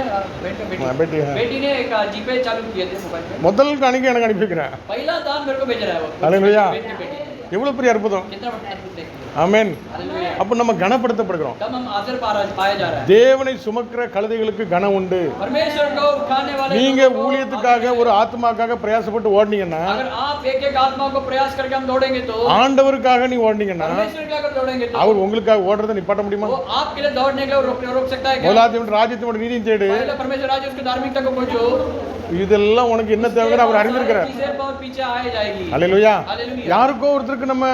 बेटी ने एक जीपे चालू किए थे मोबाइल पे। முதல் காணிக்கை எனக்கு அனுப்பி வைக்கிறேன். पहला दान मेरे को भेज रहा है वो। हालेलुया. बेटी எவ்வளவு பெரிய அற்புதம். कितना बड़ा अद्भुत देखिए। ஆமென். हालेलुया। அப்ப நம்ம கனப்படுத்தப்படுகிறோம். तब हम आदर पाया जा रहा है। தேவனை சுமக்கிற கழுதைகளுக்கு கனம் உண்டு. परमेश्वर को उठाने वाले நீங்க ஊழியத்துக்காக ஒரு ஆத்மாக்காக பிரயாசப்பட்டு ஓடுனீங்கன்னா, अगर आप एक एक आत्मा को प्रयास करके हम दौड़ेंगे तो, ஆண்டவருக்காக நீ ஓடுனீங்கன்னா, परमेश्वर के अगर दौड़ेंगे तो அவர் உங்களுக்காக ஓடுறதை நிப்பாட்ட முடியுமா? वो आपके लिए दौड़ने के लिए रोक सकता है क्या? முதலாவது ராஜ்யத்தோட நீதியும் தேடு. पहले परमेश्वर राज्य उसकी धार्मिकता को खोजो। இதெல்லாம் உனக்கு என்ன தேவைன்னு அவர் அறிந்திருக்கிறார். चीजें बहुत पीछे आए जाएगी। ஹல்லேலூயா. हालेलुया। யாருக்கோ ஒருத்தருக்கு நம்ம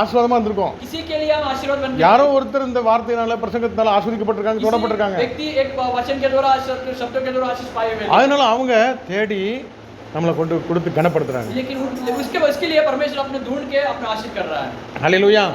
ஆசீர்வாதமா இருந்திருக்கோம். किसी के लिए हम आशीर्वाद बन गए। யாரோ ஒருத்தர் இந்த வார்த்தையினால பிரசங்கத்தினால ஆசீர்வதிக்கப்பட்டிருக்காங்க, தொடப்பட்டிருக்காங்க. व्यक्ति एक वचन के द्वारा शब्दों के द्वारा आशीष पाए हुए हैं। அதனால அவங்க தேடி நம்மளை கொண்டு கொடுத்து கனப்படுத்துறாங்க. लेकिन उसके लिए परमेश्वर अपने ढूंढ के अपना आशीष कर रहा है। ஹல்லேலூயா.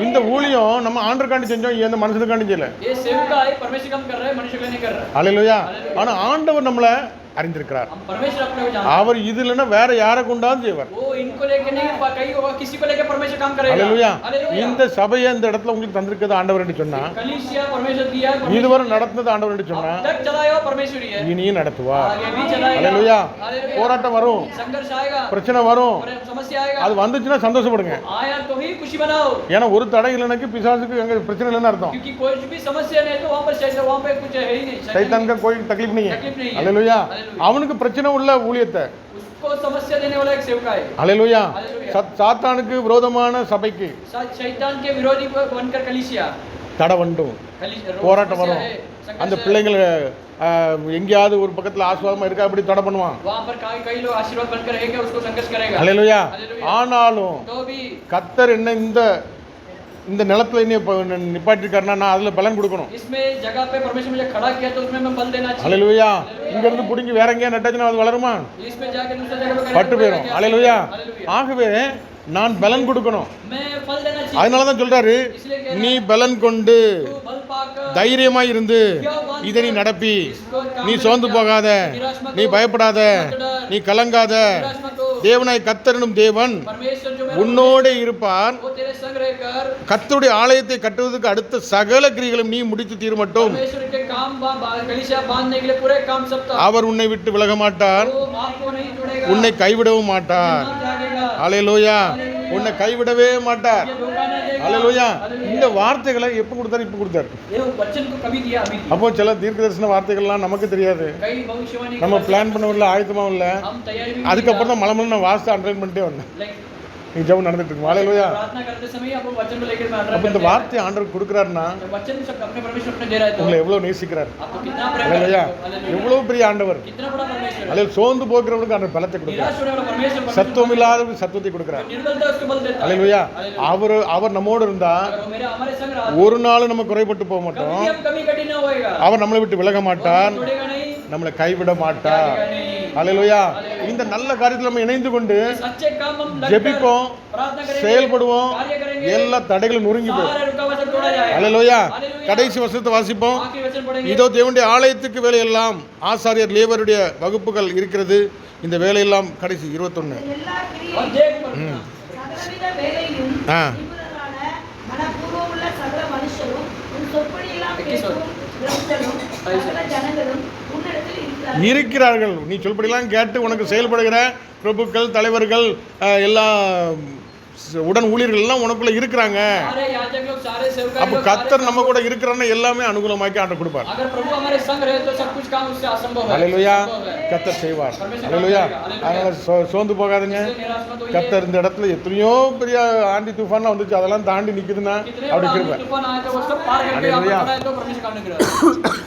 இந்த ஊழியம் நம்ம ஆண்டவருக்காண்டி செஞ்சோம், இந்த மனுஷனுக்காண்டி செய்யல. ये सेवकाई परमेश्वर काम कर रहा है, मनुष्य का नहीं कर रहा है। ஹல்லேலூயா. ஆனா ஆண்டவர் நம்மளை அறிந்திருக்கிறார். हम परमेश्वर अपने को जानते அவர் இது இல்லைன்னா வேற யாரை கொண்டாலும் செய்வார். हैं। वो इनको लेके नहीं, कहीं होगा किसी को लेके परमेश्वर काम करेगा। ஹல்லேலூயா. हालेलुया। இந்த சபையை இந்த இடத்துல உங்களுக்கு தந்திருக்கிறது ஆண்டவர் என்று சொன்னா, कलीसिया परमेश्वर दिया है, இதுவரை நடந்தது ஆண்டவர் என்று சொன்னா, अब तक चलाया हुआ परमेश्वर ही है, இனியும் நடத்துவார். आगे भी चलाएगा। ஹல்லேலூயா. हालेलुया। போராட்டம் வரும், संघर्ष आएगा, பிரச்சனை வரும். समस्या आएगा, அது வந்துச்சுன்னா சந்தோஷப்படுங்க. आया तो ही खुशी बनाओ। ஏன்னா ஒரு தடை இல்லைனாக்கி பிசாசுக்கு அங்க பிரச்சனை இல்லைன்னு அர்த்தம். क्योंकि कोई भी समस्या नहीं तो वहाँ पे कुछ है ही नहीं। சைத்தான் का कोई तकलीफ नहीं है. तकलीफ नहीं है। ஹல்லேலூயா. हालेलुया। அவனுக்கு பிரச்சனை உள்ள ஊழியத்தை, उसको समस्या देने वाला एक सेवका है। ஹல்லேலூயா. हालेलुया। சாத்தானுக்கு விரோதமான சபைக்கு शैतान के विरोधी बनकर कलीसिया தடை வந்தும் போராட்டம் வரும். அந்த பிள்ளைங்களை எங்கேயாவது ஒரு பக்கத்துல ஆசீர்வாதமா இருக்கா அப்படி தடை பண்ணுவான். वहाँ पर कई लोग आशीर्वाद बनकर रहेंगे, उसको संघर्ष करेगा। ஹல்லேலூயா. हालेलुया। ஆனாலும் तो भी கர்த்தர் என்ன இந்த நிலத்துல நிப்பாட்டிருக்காருன்னா நான் அதுல பலன் கொடுக்கணும். इसमें जगह पे परमेश्वर मुझे खड़ा किया तो उसमें मैं बल देना चाहिए। ஹல்லேலூயா. இங்க இருந்து புடிங்கி வேற எங்கேயா நட்டாச்சுன்னா அது வளருமா? इसमें जाके दूसरी जगह पे பட்டு போயிடும். ஹல்லேலூயா. हालेलुया। ஆகவே நான் பலன் கொடுக்கணும். मैं फल देना चाहिए। அதனால தான் சொல்றாரு, நீ பலன் கொண்டு तू बल पाकर தைரியமாய் இருந்து இதை நீ நடப்பி, நீ சோர்ந்து போகாத, நீ பயப்படாத, நீ கலங்காத. निराश मत हो। தேவனாய் கர்த்தர் என்னும் தேவன் परमेश्वर जो உன்னோட இருப்பார். वो तेरे संग रहकर கர்த்தருடைய ஆலயத்தை கட்டுவதற்கு அடுத்த சகல கிரியைகளும் நீ முடித்து தீர்மட்டும். परमेश्वर के काम कलीसिया बांधने के लिए पूरे काम सब तक அவர் உன்னை விட்டு விலக மாட்டார், वो आपको नहीं छोड़ेगा, உன்னை கைவிடவும் மாட்டார். नहीं त्यागेगा, ஹல்லேலூயா. உன்னை கைவிடவே மாட்டார். ये धोखा नहीं देगा। ஹல்லேலூயா. இந்த வார்த்தைகளை எப்ப கொடுத்தாரு? இப்ப கொடுத்தாரு. ये वचन को कभी दिया, अभी दिया। அப்போ சில தீர்க்கதரிசன வார்த்தைகள்லாம் நமக்கு தெரியாது, कई भविष्यवाणी நம்ம பிளான் பண்ணவில்லை, ஆயத்தமா இல்லை. हम तैयारी भी அதுக்கப்புறம் தான் மலமல நான் வாசித்து அண்டர்லைன் பண்ணிட்டே வந்தேன். लाइक நீ ஜெபம் நடந்துட்டு இருக்கு. ஹல்லேலூயா. प्रार्थना करते समय आप वचन को लेकर मैं அப்ப இந்த வார்த்தையை ஆண்டவர் கொடுக்குறாருன்னா वचन सब अपने परमेश्वर अपने दे रहा है तो உங்களை எவ்வளவு நேசிக்கிறார். आपको कितना प्रेम ஹல்லேலூயா. करता है। எவ்வளவு பெரிய ஆண்டவர். कितना बड़ा परमेश्वर है। அதில் சோர்ந்து போகிறவனுக்கு ஆண்டவர் பலத்தை கொடுக்கிறார். निराश होने वाला परमेश्वर சத்துவம் இல்லாதவனுக்கு சத்துவத்தை கொடுக்கிறார். निर्बलता उसको बल देता है। ஹல்லேலூயா. हालेलुया। அவர் நம்மோடு இருந்தா अगर वो मेरे हमारे संग रहा ஒரு நாள் நம்ம குறைபட்டு போக कभी மாட்டோம். हम कभी कठिन न होएगा, அவர் நம்மளை விட்டு விலக மாட்டார், छोड़ेगा नहीं, நம்மளை கைவிட மாட்டார். त्यागेगा नहीं। ஹல்லேலூயா. இந்த நல்ல காரியத்தில் நம்ம இணைந்து கொண்டு इस अच्छे काम हम लगकर ஜெபிப்போம், प्रार्थना करेंगे, செயல்படுவோம், कार्य करेंगे, எல்லா தடைகளும் நொறுங்கி போகும். सारे रुकावट सब तोड़ा जाएगा। ஹல்லேலூயா. हालेलुया। கடைசி வசனத்தை வாசிப்போம். आखिरी वचन पढ़ेंगे। இதோ தேவனுடைய ஆலயத்துக்கு வேலையெல்லாம் ஆசாரியர் லேவருடைய வகுப்புகள் இருக்கிறது. இந்த வேலையெல்லாம் கடைசி 21. எல்லா और கிரியையும் देख சகலவித வேலையும் ஆ. நிபுணரான மனப்பூர்வமுள்ள சகல மனுஷரும் உன் சொற்படியெல்லாம் எக்கி சொல். கேட்கும் பிரபுக்களும் சகல ஜனங்களும் உன்னிடத்தில் இருக்கிறார்கள். இருக்கிறார்கள். நீ சொல்படிலாம் கேட்டு உனக்கு செயல்படுகிற பிரபுக்கள், தலைவர்கள், எல்லா உடன் ஊழியர்கள் எல்லாம் உனக்குள்ள இருக்கிறாங்க. सारे याजक लोग, सारे सेवक அப்ப लोग, கர்த்தர் நம்ம கூட இருக்கிறான்னு எல்லாமே அனுகூலமாக்கி ஆண்டவர் கொடுப்பார். अगर प्रभु हमारे संग रहे तो सब कुछ काम उससे असंभव है. அல்லேலூயா. असंभव है. கர்த்தர் செய்வார். அல்லேலூயா. அதனால சோர்ந்து போகாதீங்க. इसलिए निराश मत होइए. கர்த்தர் இந்த இடத்துல எத்தனையோ பெரிய ஆண்டி தூஃபான்லாம் வந்துச்சு, அதெல்லாம் தாண்டி நிக்குதுன்னா कितने அப்படி बड़ा கிருபை. तूफान आया तो वो सब पार करके यहाँ पर हालेलुया. खड़ा है तो परमेश्वर का अनुग्रह.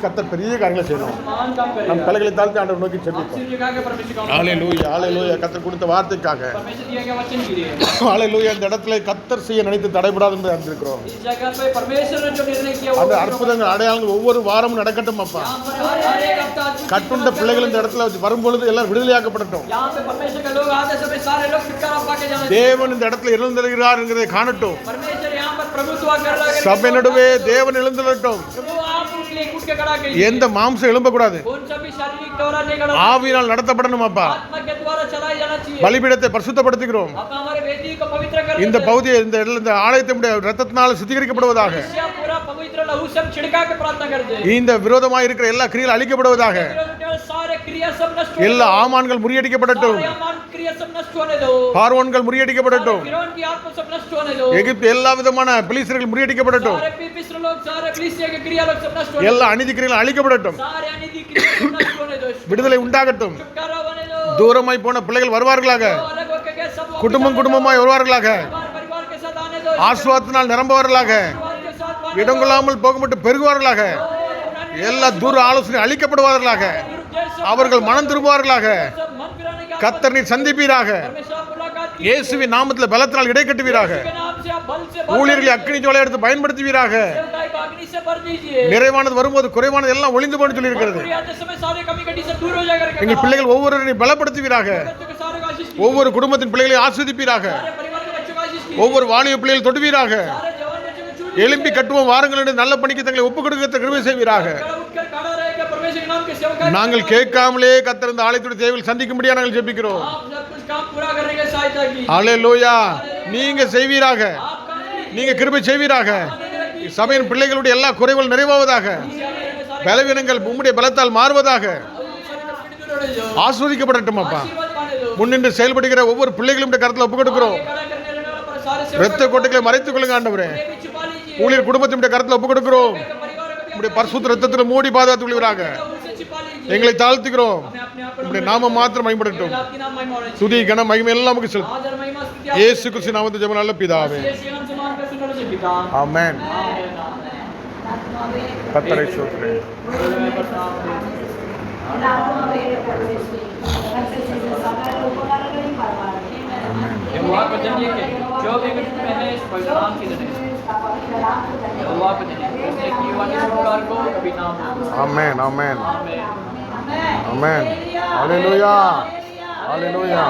கர்த்தர் பெரிய காரியங்களை செய்யணும். महान काम நம் करेगा. தலைகளை தாழ்த்தி ஆண்டவர் நோக்கி செபிப்போம். सिर झुका के परमेश्वर का अनुग्रह. ஹalleluya ஹalleluya. கர்த்தர் கொடுத்த வார்த்தைக்காக परमेश्वर दिया गया वचन के लिए ஹalleluya. இந்த இடத்துல கர்த்தர் செய்ய நினைத்து தடைபடாது என்று அறிந்திருக்கிறோம். इस जगह पे परमेश्वर ने जो निर्णय किया वो அந்த அற்புதங்கள் அடையாளங்கள் ஒவ்வொரு வாரமும் நடக்கட்டும் அப்பா. यहाँ पर हर एक हफ्ता கட்டுண்ட பிள்ளைகள் இந்த இடத்துல வரும்பொழுது எல்லாம் விடுதலையாக்கப்படட்டும். यहाँ पे परमेश्वर के लोग आते समय सारे लोग छुटकारा पाके जाना चाहिए. தேவன் இந்த இடத்துல எழுந்திருக்கிறார் என்கிறதை காணட்டும். परमेश्वर यहाँ पर प्रभुत्व कर रहा है. சபை நடுவே தேவன் எழுந்திரட்டும். प्रभु आप उठ के खड़ा कीजिए. எந்த மாம்சம் எழும்பக்கூடாது. कौन सा भी शारीरिक दौरा नहीं करना. ஆவியினால் நடத்தப்படணும் அப்பா. आत्मा के द्वारा चलाया जाना चाहिए. பலிபீடத்தை பரிசுத்தப்படுத்துகிறோம். आप हमारे वेदी को पवित्र कर இந்த பகுதியை இந்த ஆலயத்தினுடைய இரத்தத்தினால் சுத்திகரிக்கப்படுவதாக. पूरा पवित्र लहू से छिड़का के प्रार्थना कर दे. இந்த விரோதமாக இருக்கிற எல்லா கிரியைகள் அழிக்கப்படுவதாக. सारे क्रिया सब नष्ट हो எல்லா ஆமான்கள் முறியடிக்கப்படட்டும். सारे अमान क्रिया सब नष्ट होने दो. பார்வோன்கள் முறியடிக்கப்படட்டும். फिरौन की आत्मा सब नष्ट होने दो. எகிப்து எல்லா விதமான பிலிஸ்தர்கள் முறியடிக்கப்படட்டும். सारे पिपिस्त्र लोग, सारे फिलिस्तिया के क्रिया लोग सब नष्ट होने எல்லா அநீதி கிரியைகளும் அழிக்கப்படட்டும். दो. सारे अनिति क्रिया सब नष्ट होने दो. விடுதலை உண்டாகட்டும். छुटकारा होने दो. தூரமாய் போன பிள்ளைகள் வருவார்களாக. तो अलग होके गए सब वापस குடும்பம் आने दो. குடும்பமாய் வருவார்களாக. हमारे परिवार के साथ आने दो. ஆசீர்வாதத்தினால் நிரம்புவார்களாக. परिवार के साथ आने दो. இடங்கொள்ளாமல் போகப்பட்டு பெருகுவார்களாக. எல்லா தூர ஆலோசனை அழிக்கப்படுவார்களாக. அவர்கள் மனம் திரும்புவார்களாக. सब मन फिराने का கர்த்தர் நீர் சந்திப்பீராக. परमेश्वर मुलाकात की. இயேசுவின் நாமத்தில் பலத்தினால் இடை கட்டுவீராக. के नाम से आप बल से भर ஊழியர்களை அக்கினி ஜுவாலை எடுத்து பயன்படுத்துவீராக. सेवकाई को अग्नि से भर दीजिए. நிறைவானது வரும்போது குறைவானது எல்லாம் ஒளிந்து போன்னு சொல்லி இருக்கிறது. पूरी आते समय सारे कमी कटी से दूर हो जाएगा. எங்கள் பிள்ளைகள் ஒவ்வொருவரையும் பலப்படுத்துவீராக. बच्चों के सारे को आशीष कीजिए. ஒவ்வொரு குடும்பத்தின் பிள்ளைகளை ஆஸ்வதிப்பீராக. सारे परिवार के बच्चों को आशीष कीजिए. ஒவ்வொரு வாலிப பிள்ளைகள் தொடுவீராக. सारे जवान बच्चों को छू எழும்பி கட்டுவோம் வாருங்கள் என்று நல்ல பணிக்கு தங்களை ஒப்புக் கொடுக்க கிருபை செய்வீராக. खड़ा उठकर खड़ा रहेगा परमेश्वर के नाम के सेवक. நாங்கள் கேட்காமலே கர்த்தர் இந்த ஆலயத்துடைய தேவையில் சந்திக்கும்படியா நாங்கள் ஜெபிக்கிறோம். आप सब कुछ काम पूरा करने की सहायता की. அல்லேலூயா. நீங்க செய்வீராக. आप काम कीजिए. நீங்க கிருபை செய்வீராக. சபையின் பிள்ளைகளுடைய எல்லா குறைகள் நிறைவாவதாக. பலவீனங்கள் உம்முடைய பலத்தால் மாறுவதாக. ஆஸ்வதிக்கப்படட்டும் அப்பா. आशीर्वाद पाने दो. முன்னின்று செயல்படுகிற ஒவ்வொரு பிள்ளைகளும் கருத்தில் ஒப்புக் கொடுக்கிறோம். खड़ा करने रहने वाला पर सारे இரத்த கோட்டைகளை மறைத்துக் கொள்ளுங்க ஆண்டவரே. सेवक भी छुपा लीजिए. ஊழியர் குடும்பத்தினுடைய கருத்தில் ஒப்புக் கொடுக்கிறோம். परिवार को भी உம்முடைய பரிசுத்த இரத்தத்தில் மூடி பாதுகாத்து கொள்வீராக. उनसे छिपा लीजिए. எங்களை தாழ்த்துகிறோம். हमें अपने आप உம்முடைய நாமம் மாத்திரம் பயன்படுத்தும். आपके नाम महिमा होनी चाहिए. துதி கன மகிமை எல்லாம் நமக்கு செலுத்தும். आदर महिमा स्तुति இயேசு கிறிஸ்து நாமத்தில் ஜெபம் நல்ல பிதாவே. यीशु नाम से मांगकर सुनो से पिता. ஆமென். आमीन. ஆத்மாவே கர்த்தரை ஸ்தோத்திரம். ஆத்மாவே परमेश्वर கர்த்தர் செய்த சகல உபகாரங்களையும் பரவாயில்லை. यहोवा को जानिए कि जो भी मित्र में है इस पवित्र नाम की धन्यवाद. यहोवा को जानिए उसने की वाणी उपकार को कभी ना भूलो. ஆமென் ஆமென் आमीन. ஆமென். ஹalleluya. ஹalleluya.